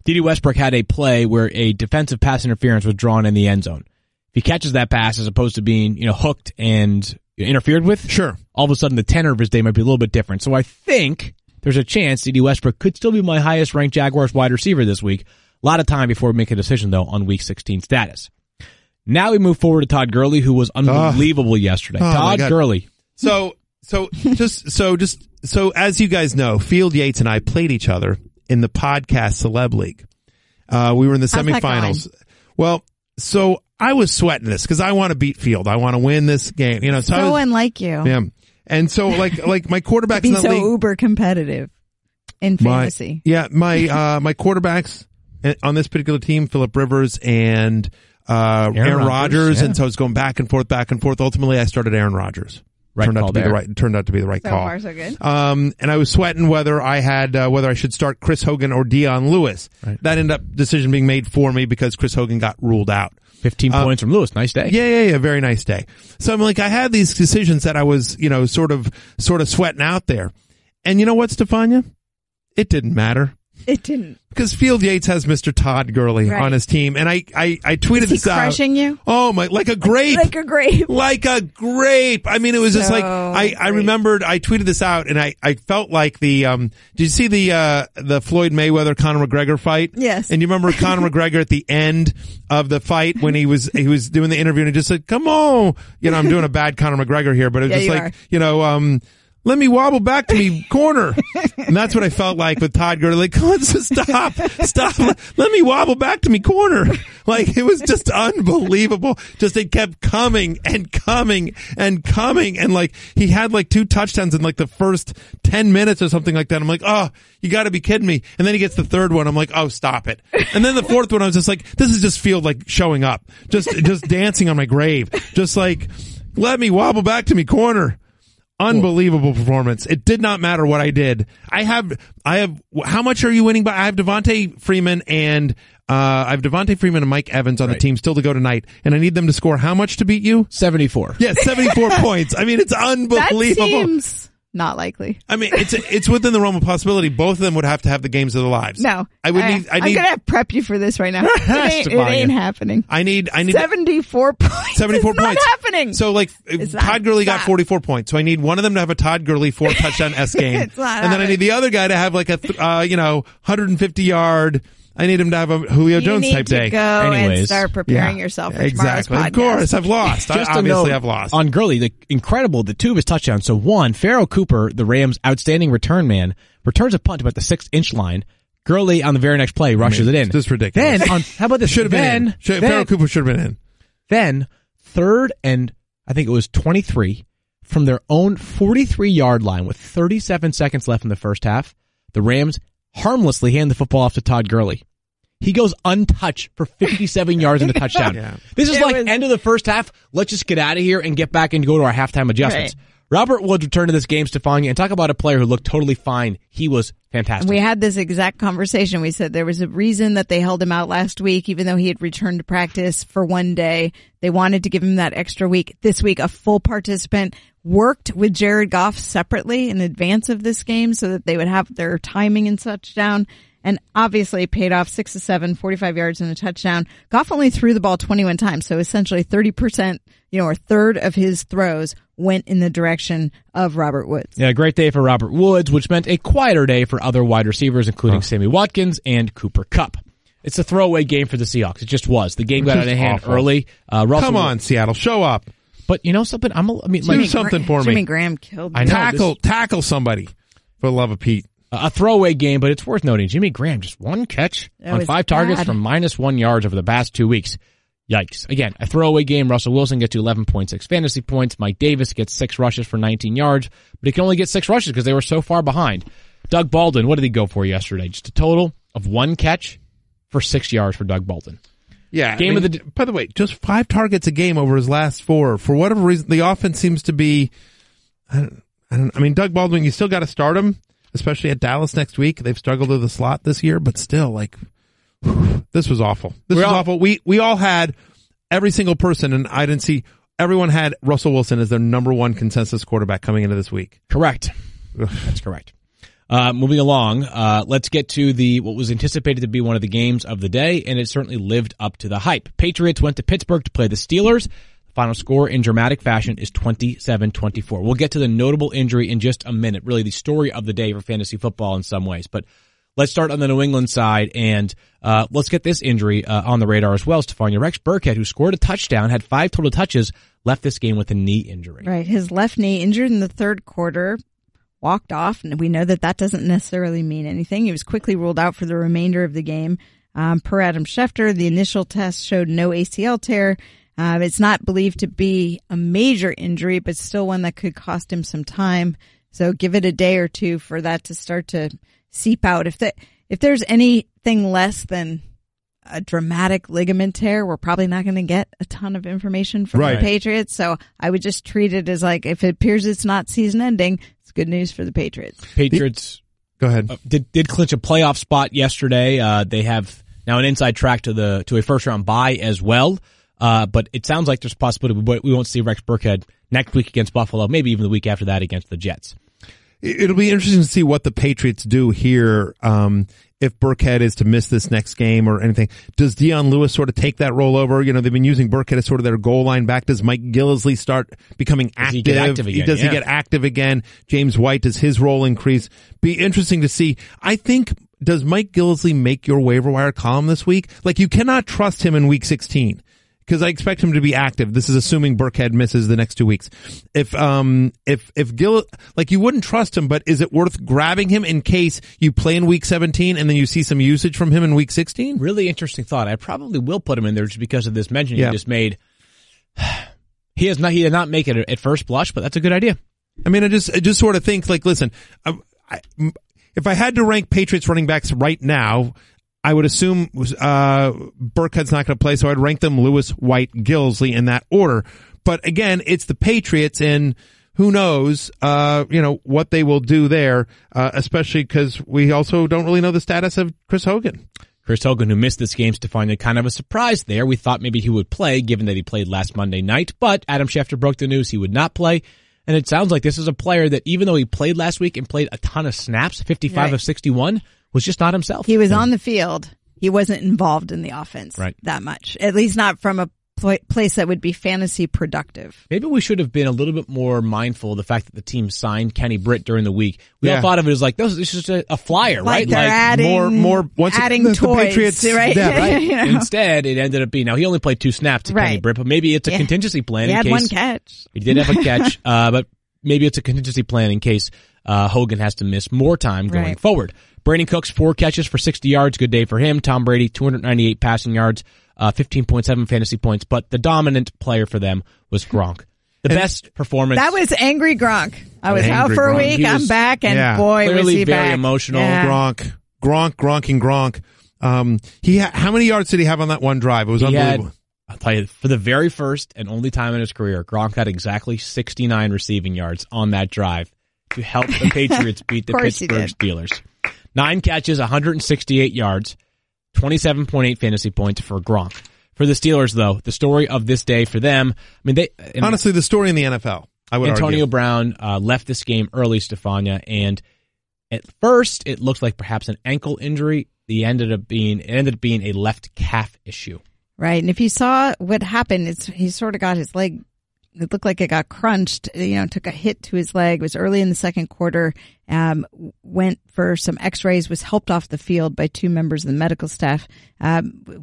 D.D. Westbrook had a play where a defensive pass interference was drawn in the end zone. If he catches that pass as opposed to being, you know, hooked and interfered with, sure, all of a sudden the tenor of his day might be a little bit different. So I think there's a chance D.D. Westbrook could still be my highest ranked Jaguars wide receiver this week. A lot of time before we make a decision, though, on week 16 status. Now we move forward to Todd Gurley, who was unbelievable yesterday. Todd Gurley. So as you guys know, Field Yates and I played each other in the podcast Celeb League. We were in the semifinals. Well, so I was sweating this because I want to beat Field. I want to win this game. You know, so unlike you. Yeah. And so like my quarterbacks be in the so league, uber competitive in fantasy. My quarterbacks on this particular team, Phillip Rivers and Aaron Rodgers, and so I was going back and forth. Ultimately, I started Aaron Rodgers. Turned out to be the right call. So far, so good. And I was sweating whether I should start Chris Hogan or Dion Lewis. Right. That ended up decision being made for me because Chris Hogan got ruled out. 15 points from Lewis. Nice day. Yeah. Very nice day. So I'm like, I had these decisions that I was, you know, sort of sweating out there. And you know what, Stephania? It didn't matter. It didn't. Because Field Yates has Mr. Todd Gurley on his team, and I tweeted this out. Is he crushing you? Oh my, like a grape. Like a grape. Like a grape. I mean, it was just like, I remembered, I tweeted this out, and I felt like did you see the Floyd Mayweather Conor McGregor fight? Yes. And you remember Conor McGregor at the end of the fight when he was doing the interview and he just said, come on. You know, I'm doing a bad Conor McGregor here, but it was just like, you know, let me wobble back to me corner. And that's what I felt like with Todd Gurley. Like, let's stop. Let me wobble back to me corner. Like, it was just unbelievable. Just, it kept coming and coming and coming. And like, he had like 2 touchdowns in like the first 10 minutes or something like that. I'm like, oh, you gotta be kidding me. And then he gets the third one. I'm like, oh, stop it. And then the fourth one, I was just like, this is just Field like showing up. Just dancing on my grave. Just like, let me wobble back to me corner. Unbelievable performance. It did not matter what I did. I have, how much are you winning by? I have Devontae Freeman and Mike Evans on the team still to go tonight, and I need them to score how much to beat you? 74. Yeah, 74 points. I mean, it's unbelievable. That seems Not likely. I mean, it's within the realm of possibility. Both of them would have to have the games of their lives. No. I'm going to prep you for this right now. It ain't happening. I need 74 points. 74 it's points. Not happening. So like Todd Gurley got 44 points. So I need one of them to have a Todd Gurley 4-touchdown S game. It's not and then I need the other guy to have like a 150 yard. I need him to have a Julio Jones type day. You need to go and start preparing yourself for tomorrow's podcast. Of course, I've lost. I've lost. On Gurley, incredible, the two of his touchdowns. So one, Pharaoh Cooper, the Rams' outstanding return man, returns a punt about the 6-inch line. Gurley on the very next play rushes it in. This is ridiculous. Then, how about this? Should have been in. Pharaoh Cooper should have been in. Then, 3rd and I think it was 23 from their own 43-yard line with 37 seconds left in the first half. The Rams harmlessly hand the football off to Todd Gurley. He goes untouched for 57 yards in the touchdown. Yeah. This is end of the first half. Let's just get out of here and get back and go to our halftime adjustments. Right. Robert Woods returned to this game, Stephania, and talk about a player who looked totally fine. He was fantastic. We had this exact conversation. We said there was a reason that they held him out last week, even though he had returned to practice for one day. They wanted to give him that extra week. This week, a full participant, worked with Jared Goff separately in advance of this game so that they would have their timing and such down. And obviously paid off 6 of 7, 45 yards and a touchdown. Goff only threw the ball 21 times. So essentially 30%, or a third of his throws went in the direction of Robert Woods. Yeah, great day for Robert Woods, which meant a quieter day for other wide receivers, including Sammy Watkins and Cooper Kupp. It's a throwaway game for the Seahawks. It just was. The game got out of hand early. Come on, Seattle, show up. But you know something? Do something for me. Jimmy Graham killed me. Tackle somebody, for the love of Pete. A throwaway game, but it's worth noting. Jimmy Graham, just one catch on 5 targets from -1 yards over the past 2 weeks. Yikes. Again, a throwaway game. Russell Wilson gets to 11.6 fantasy points. Mike Davis gets 6 rushes for 19 yards, but he can only get 6 rushes because they were so far behind. Doug Baldwin, what did he go for yesterday? Just a total of 1 catch for 6 yards for Doug Baldwin. Yeah. By the way, just 5 targets a game over his last 4. For whatever reason, the offense seems to be, Doug Baldwin, you still got to start him. Especially at Dallas next week. They've struggled with the slot this year, but still, this was awful. This was awful. We all had, every single person, and I didn't see, everyone had Russell Wilson as their number 1 consensus quarterback coming into this week. Correct. That's correct. Moving along, let's get to what was anticipated to be one of the games of the day, and it certainly lived up to the hype. Patriots went to Pittsburgh to play the Steelers. Final score in dramatic fashion is 27-24. We'll get to the notable injury in just a minute, really the story of the day for fantasy football in some ways. But let's start on the New England side, and let's get this injury on the radar as well, Stephania. Rex Burkhead, who scored a touchdown, had 5 total touches, left this game with a knee injury. Right, his left knee injured in the third quarter, walked off, and we know that doesn't necessarily mean anything. He was quickly ruled out for the remainder of the game. Per Adam Schefter, the initial test showed no ACL tear. It's not believed to be a major injury, but still one that could cost him some time. So give it a day or two for that to start to seep out. If there's anything less than a dramatic ligament tear, we're probably not going to get a ton of information from the Patriots. So I would just treat it as if it appears it's not season ending, it's good news for the Patriots. Patriots, go ahead. Did clinch a playoff spot yesterday. They have now an inside track to a first round bye as well. But it sounds like there's a possibility we won't see Rex Burkhead next week against Buffalo, maybe even the week after that against the Jets. It'll be interesting to see what the Patriots do here, if Burkhead is to miss this next game or anything. Does Dion Lewis sort of take that role over? They've been using Burkhead as sort of their goal line back. Does Mike Gillislee start becoming active? Does he get active again? James White, does his role increase? Be interesting to see. I think, does Mike Gillislee make your waiver wire column this week? You cannot trust him in week 16. Because I expect him to be active. This is assuming Burkhead misses the next 2 weeks. If Gill, you wouldn't trust him, but is it worth grabbing him in case you play in week 17 and then you see some usage from him in week 16? Really interesting thought. I probably will put him in there just because of this mention you just made. He did not make it at first blush, but that's a good idea. I just sort of think listen, if I had to rank Patriots running backs right now, I would assume Burkhead's not going to play, so I'd rank them Lewis, White, Gillislee in that order. But again, it's the Patriots, and who knows, what they will do there, especially because we also don't really know the status of Chris Hogan. Chris Hogan, who missed this game, Stephania, kind of a surprise there. We thought maybe he would play, given that he played last Monday night, but Adam Schefter broke the news he would not play. And it sounds like this is a player that, even though he played last week and played a ton of snaps, 55 of 61, was just not himself. He was on the field. He wasn't involved in the offense that much, at least not from a place that would be fantasy productive. Maybe we should have been a little bit more mindful of the fact that the team signed Kenny Britt during the week. We all thought of it as like, this is just a flyer, right? They're adding toys, the Patriots, right? Right. You know? Instead, it ended up being, now he only played 2 snaps to Kenny Britt, but maybe it's a contingency plan. He in had case 1 catch. He did have a catch, but maybe it's a contingency plan in case Hogan has to miss more time going forward. Brandon Cooks, 4 catches for 60 yards. Good day for him. Tom Brady, 298 passing yards, 15.7 fantasy points. But the dominant player for them was Gronk. The best performance. That was angry Gronk. I was out for a week. I'm back, and boy, was he very back. Emotional. Yeah. Gronk. How many yards did he have on that one drive? It was unbelievable. I'll tell you, for the very first and only time in his career, Gronk had exactly 69 receiving yards on that drive to help the Patriots beat the Pittsburgh Steelers. 9 catches, 168 yards, 27.8 fantasy points for Gronk. For the Steelers, though, the story of this day for them, I mean, honestly, the story in the NFL, I would Antonio argue. Brown left this game early, Stephania, and at first it looked like perhaps an ankle injury. It ended up being a left calf issue. Right, and if you saw what happened, he sort of got his leg. It looked like it got crunched, took a hit to his leg. It was early in the second quarter, went for some x-rays, was helped off the field by 2 members of the medical staff.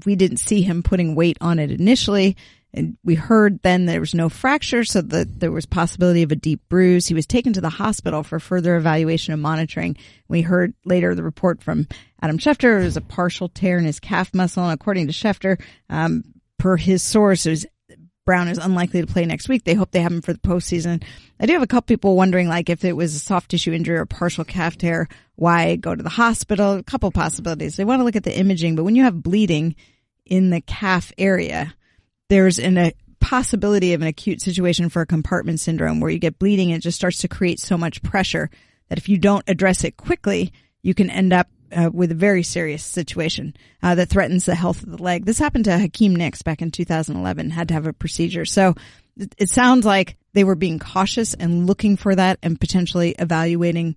We didn't see him putting weight on it initially, and we heard then there was no fracture, so that there was possibility of a deep bruise. He was taken to the hospital for further evaluation and monitoring. We heard later the report from Adam Schefter. It was a partial tear in his calf muscle, and according to Schefter, per his source, Brown is unlikely to play next week. They hope they have him for the postseason. I do have a couple people wondering, like, if it was a soft tissue injury or partial calf tear, why go to the hospital? A couple possibilities. They want to look at the imaging, but when you have bleeding in the calf area, there's a possibility of an acute situation for a compartment syndrome where you get bleeding and it just starts to create so much pressure that if you don't address it quickly, you can end up with a very serious situation that threatens the health of the leg. This happened to Hakeem Nicks back in 2011, had to have a procedure. So it sounds like they were being cautious and looking for that and potentially evaluating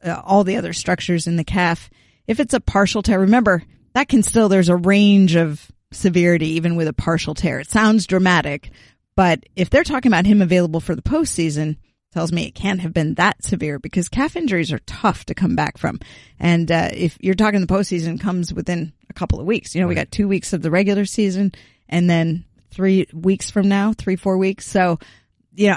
all the other structures in the calf. If it's a partial tear, remember, that can still, there's a range of severity even with a partial tear. It sounds dramatic, but if they're talking about him available for the postseason, tells me it can't have been that severe because calf injuries are tough to come back from. And if you're talking the postseason comes within a couple of weeks, we got 2 weeks of the regular season and then 3 weeks from now, 3-4 weeks. So,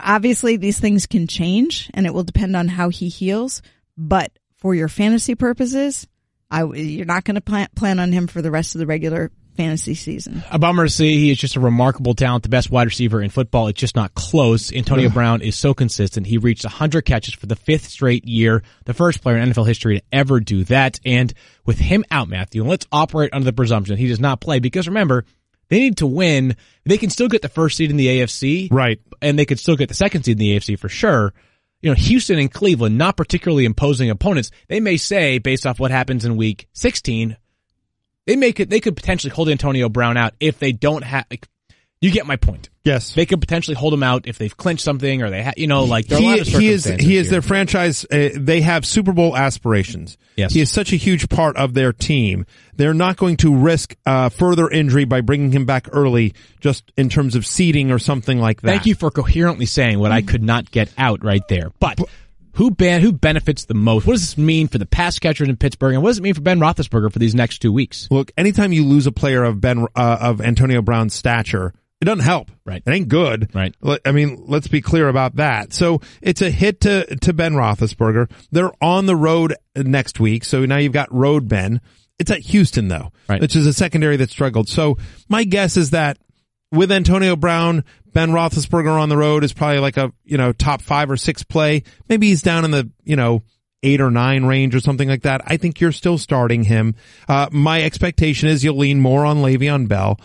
obviously these things can change and it will depend on how he heals. But for your fantasy purposes, you're not going to plan on him for the rest of the regular fantasy season. A bummer to see. He is just a remarkable talent, the best wide receiver in football. It's just not close. Antonio Brown is so consistent. He reached 100 catches for the 5th straight year, the first player in NFL history to ever do that. And with him out, Matthew, let's operate under the presumption he does not play because remember, they need to win. They can still get the first seed in the AFC. Right. And they could still get the second seed in the AFC for sure. Houston and Cleveland, not particularly imposing opponents. They may say, based off what happens in week 16, they could potentially hold Antonio Brown out if they don't have. You get my point. Yes, they could potentially hold him out if they've clinched something or they there are a lot of circumstances. He is their franchise. They have Super Bowl aspirations. Yes, he is such a huge part of their team. They're not going to risk further injury by bringing him back early, just in terms of seeding or something like that. Thank you for coherently saying what I could not get out right there, but. Who benefits the most? What does this mean for the pass catchers in Pittsburgh, and what does it mean for Ben Roethlisberger for these next 2 weeks? Look, anytime you lose a player of Antonio Brown's stature, it doesn't help. Right. It ain't good. Right. I mean, let's be clear about that. So it's a hit to Ben Roethlisberger. They're on the road next week, so now you've got road Ben. It's at Houston, though, which is a secondary that struggled. So my guess is that with Antonio Brown, Ben Roethlisberger on the road is probably like a, top 5 or 6 play. Maybe he's down in the, 8 or 9 range or something like that. I think you're still starting him. My expectation is you'll lean more on Le'Veon Bell.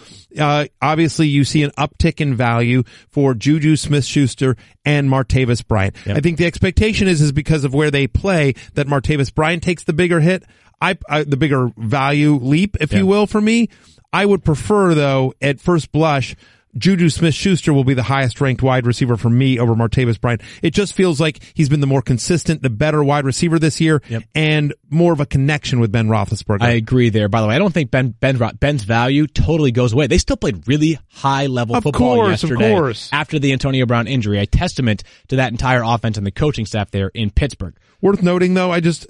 Obviously you see an uptick in value for Juju Smith-Schuster and Martavis Bryant. Yep. I think the expectation is because of where they play that Martavis Bryant takes the bigger hit. The bigger value leap, if you will, for me. I would prefer, though, at first blush, Juju Smith-Schuster will be the highest ranked wide receiver for me over Martavis Bryant. It just feels like he's been the more consistent, the better wide receiver this year, and more of a connection with Ben Roethlisberger. I agree there. By the way, I don't think Ben's value totally goes away. They still played really high level football yesterday after the Antonio Brown injury. A testament to that entire offense and the coaching staff there in Pittsburgh. Worth noting though, I just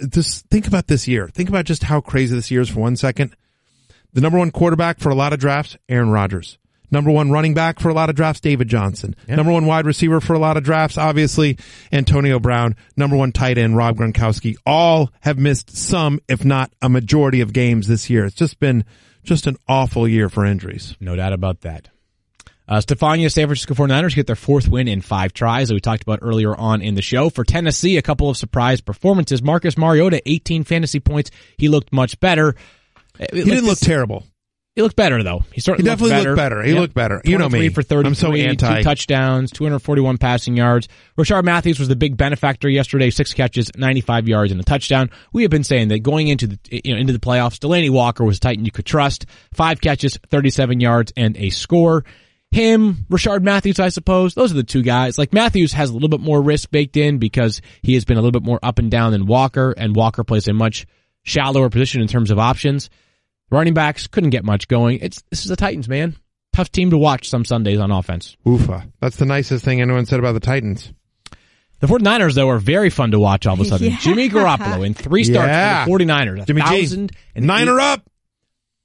think about this year. Think about just how crazy this year is for 1 second. The number one quarterback for a lot of drafts, Aaron Rodgers. Number one running back for a lot of drafts, David Johnson. Yep. Number one wide receiver for a lot of drafts, obviously, Antonio Brown. Number one tight end, Rob Gronkowski. All have missed some, if not a majority of games this year. It's just been an awful year for injuries. No doubt about that. Stephania, San Francisco 49ers get their fourth win in 5 tries that we talked about earlier on in the show. For Tennessee, a couple of surprise performances. Marcus Mariota, 18 fantasy points. He looked much better. He didn't look terrible. He looked better, though. He definitely looked better. He looked better. You know me. 23 for 33, I'm so anti. 2 touchdowns, 241 passing yards. Rashard Matthews was the big benefactor yesterday. 6 catches, 95 yards, and a touchdown. We have been saying that going into the playoffs, Delaney Walker was a Titan you could trust. 5 catches, 37 yards, and a score. Him, Rashard Matthews, I suppose. Those are the 2 guys. Like, Matthews has a little bit more risk baked in because he has been a little bit more up and down than Walker, and Walker plays a much shallower position in terms of options. Running backs couldn't get much going. This is the Titans, man. Tough team to watch some Sundays on offense. Oofa. That's the nicest thing anyone said about the Titans. The 49ers, though, are very fun to watch all of a sudden. Jimmy Garoppolo in 3 starts for the 49ers. Jimmy G. Niner up!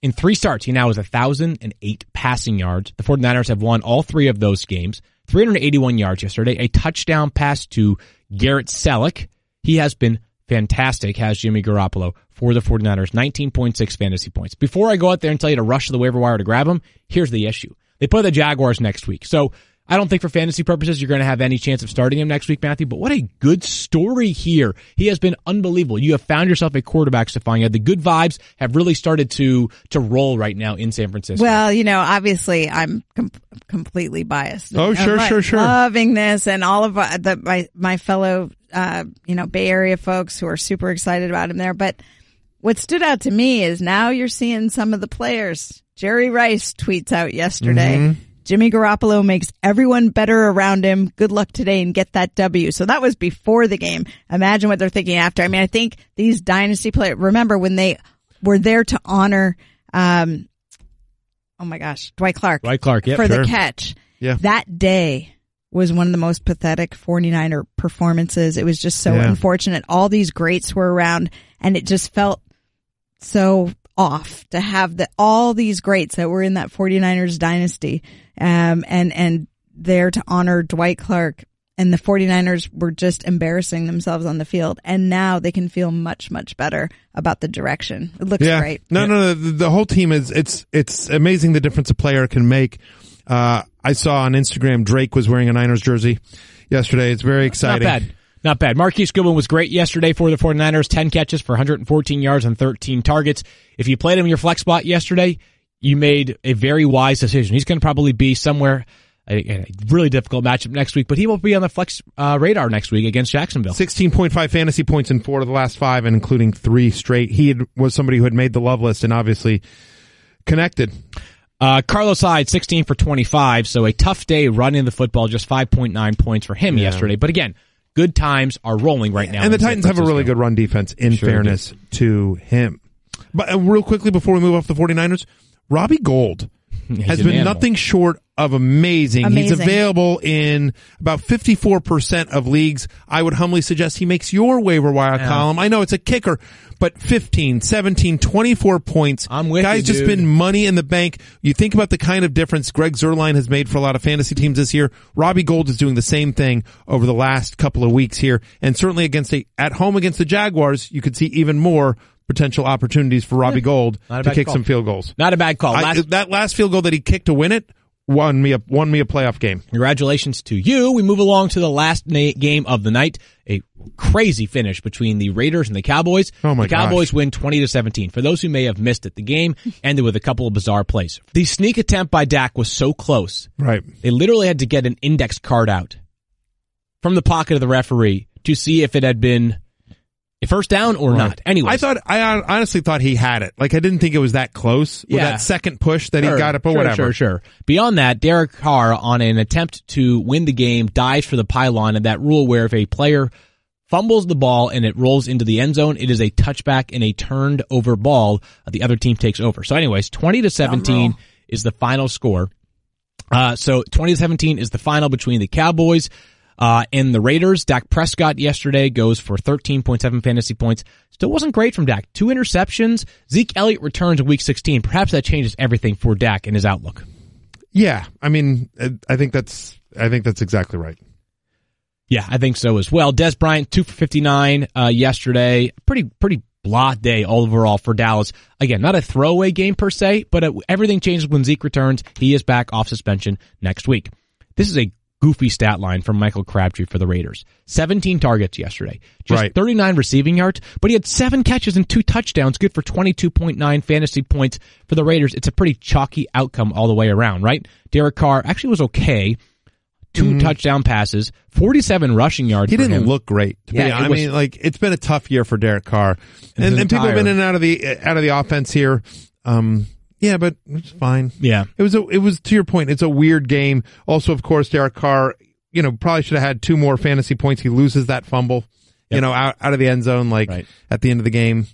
In 3 starts, he now has 1,008 passing yards. The 49ers have won all 3 of those games. 381 yards yesterday. A touchdown pass to Garrett Selleck. He has been fantastic, has Jimmy Garoppolo for the 49ers. 19.6 fantasy points. Before I go out there and tell you to rush to the waiver wire to grab him, here's the issue. They play the Jaguars next week. So I don't think for fantasy purposes you're going to have any chance of starting him next week, Matthew, but what a good story here. He has been unbelievable. You have found yourself a quarterback, Stephania. The good vibes have really started to roll right now in San Francisco. Well, obviously I'm completely biased. Oh, sure. Loving this, and all of my fellow, Bay Area folks who are super excited about him there. But what stood out to me is now you're seeing some of the players. Jerry Rice tweets out yesterday. Mm-hmm. Jimmy Garoppolo makes everyone better around him. Good luck today and get that W. So that was before the game. Imagine what they're thinking after. I mean, I think these dynasty players, remember when they were there to honor, Dwight Clark. The catch. Yeah. That day was one of the most pathetic 49er performances. It was just so unfortunate. All these greats were around, and it just felt so off to have all these greats that were in that 49ers dynasty, and there to honor Dwight Clark, and the 49ers were just embarrassing themselves on the field, and now they can feel much, much better about the direction. It looks great. No, the whole team it's amazing the difference a player can make. I saw on Instagram Drake was wearing a Niners jersey yesterday. It's very exciting. Not bad. Marquise Goodwin was great yesterday for the 49ers. 10 catches for 114 yards and 13 targets. If you played him in your flex spot yesterday, you made a very wise decision. He's going to probably be somewhere, a really difficult matchup next week, but he will be on the flex radar next week against Jacksonville. 16.5 fantasy points in 4 of the last 5, and including 3 straight. He was somebody who had made the love list and obviously connected. Carlos Hyde, 16 for 25, so a tough day running the football, just 5.9 points for him yesterday. But again, good times are rolling right now. And the Titans have a really good run defense, in fairness to him. But real quickly, before we move off the 49ers, Robbie Gould has been nothing short of amazing. He's available in about 54% of leagues. I would humbly suggest he makes your waiver wire column. I know it's a kicker, but 15, 17, 24 points. I'm with Guys you, dude. Just been money in the bank. You think about the kind of difference Greg Zuerlein has made for a lot of fantasy teams this year. Robbie Gould is doing the same thing over the last couple of weeks here, and certainly at home against the Jaguars, you could see even more potential opportunities for Robbie Gould to kick some field goals. Not a bad call. That last field goal that he kicked to win it won me a playoff game. Congratulations to you. We move along to the last game of the night. A crazy finish between the Raiders and the Cowboys. Oh my gosh. The Cowboys win 20-17. For those who may have missed it, the game ended with a couple of bizarre plays. The sneak attempt by Dak was so close. Right. They literally had to get an index card out from the pocket of the referee to see if it had been first down or not. Anyway, I honestly thought he had it. Like, I didn't think it was that close with that second push that he got it, but whatever. Sure. Beyond that, Derek Carr, on an attempt to win the game, dives for the pylon, and that rule where if a player fumbles the ball and it rolls into the end zone, it is a touchback and a turned over ball. The other team takes over. So anyways, 20-17 is the final score. So 20-17 is the final between the Cowboys and the Raiders. Dak Prescott yesterday goes for 13.7 fantasy points. Still wasn't great from Dak. 2 interceptions. Zeke Elliott returns in week 16. Perhaps that changes everything for Dak and his outlook. Yeah. I mean, I think that's exactly right. Yeah, I think so as well. Des Bryant, 2 for 59, yesterday. Pretty blah day overall for Dallas. Again, not a throwaway game per se, but everything changes when Zeke returns. He is back off suspension next week. This is a goofy stat line from Michael Crabtree for the Raiders. 17 targets yesterday. Just 39 receiving yards, but he had 7 catches and 2 touchdowns, good for 22.9 fantasy points for the Raiders. It's a pretty chalky outcome all the way around, right? Derek Carr actually was okay. 2 touchdown passes, 47 rushing yards. He for didn't him. look great. I mean, like, it's been a tough year for Derek Carr, and people have been in and out of the offense here. Yeah, but it's fine. Yeah. It was to your point, it's a weird game. Also, of course, Derek Carr, probably should have had 2 more fantasy points. He loses that fumble, out of the end zone, at the end of the game,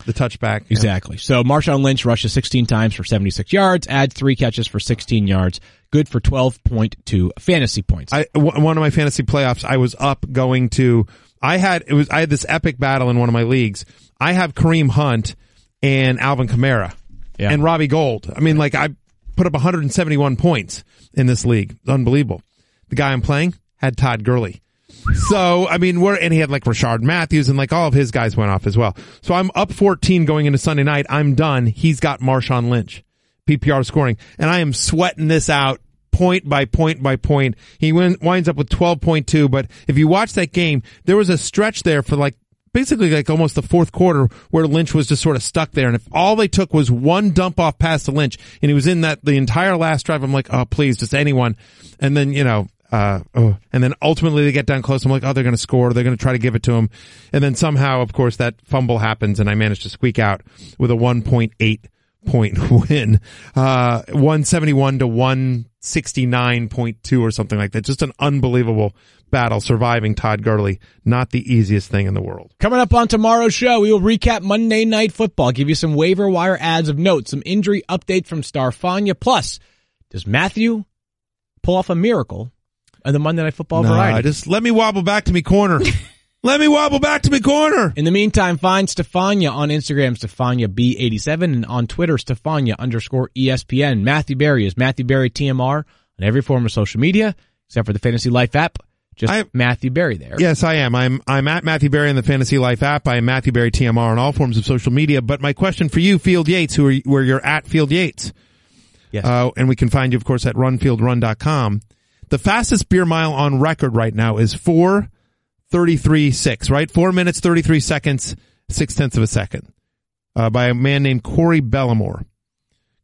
the touchback. Exactly. Yeah. So Marshawn Lynch rushes 16 times for 76 yards, adds 3 catches for 16 yards, good for 12.2 fantasy points. One of my fantasy playoffs, I was up going to, I had this epic battle in one of my leagues. I have Kareem Hunt and Alvin Kamara. Yeah. And Robbie Gould. I mean, I put up 171 points in this league. Unbelievable. The guy I'm playing had Todd Gurley. So, I mean, and he had Rashard Matthews and all of his guys went off as well. So I'm up 14 going into Sunday night. I'm done. He's got Marshawn Lynch. PPR scoring. And I am sweating this out point by point by point. He winds up with 12.2. But if you watch that game, there was a stretch there for basically almost the fourth quarter where Lynch was just sort of stuck there. And if all they took was one dump off pass to Lynch and he was in the entire last drive, I'm like, oh, please, just anyone. And then, and then ultimately they get down close. I'm like, oh, they're going to score. They're going to try to give it to him. And then somehow, of course, that fumble happens and I managed to squeak out with a 1.8 point win, 171 to 169.2 or something like that. Just an unbelievable battle surviving Todd Gurley. Not the easiest thing in the world. Coming up on tomorrow's show, we will recap Monday Night Football, give you some waiver wire ads of note, some injury updates from Stephania. Plus, does Matthew pull off a miracle in the Monday Night Football variety? Just let me wobble back to me corner. Let me wobble back to me corner. In the meantime, find Stephania on Instagram, StephaniaB87, and on Twitter, Stephania_ESPN. Matthew Berry is Matthew Berry TMR on every form of social media, except for the Fantasy Life app. Just Matthew Berry there. Yes, I am. I'm at Matthew Berry in the Fantasy Life app. I am Matthew Berry TMR on all forms of social media. But my question for you, Field Yates, where you're at Field Yates. Yes. And we can find you, of course, at runfieldrun.com. The fastest beer mile on record right now is 4:33.6, right? 4 minutes, 33 seconds, 0.6 of a second, by a man named Corey Bellamore.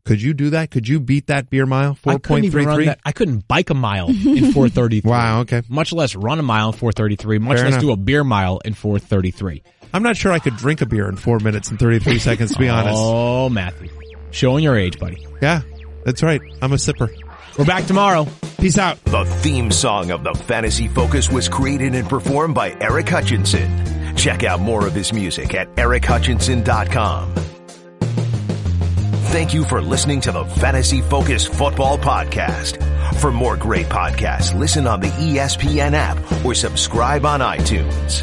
Could you do that? Could you beat that beer mile? 4.33? I couldn't bike a mile in 4:33. Wow, okay. Much less run a mile in 4:33, much less do a beer mile in 4:33. I'm not sure I could drink a beer in 4 minutes and 33 seconds, to be honest. Oh, Matthew. Showing your age, buddy. Yeah, that's right. I'm a sipper. We're back tomorrow. Peace out. The theme song of the Fantasy Focus was created and performed by Eric Hutchinson. Check out more of his music at erichutchinson.com. Thank you for listening to the Fantasy Focus Football Podcast. For more great podcasts, listen on the ESPN app or subscribe on iTunes.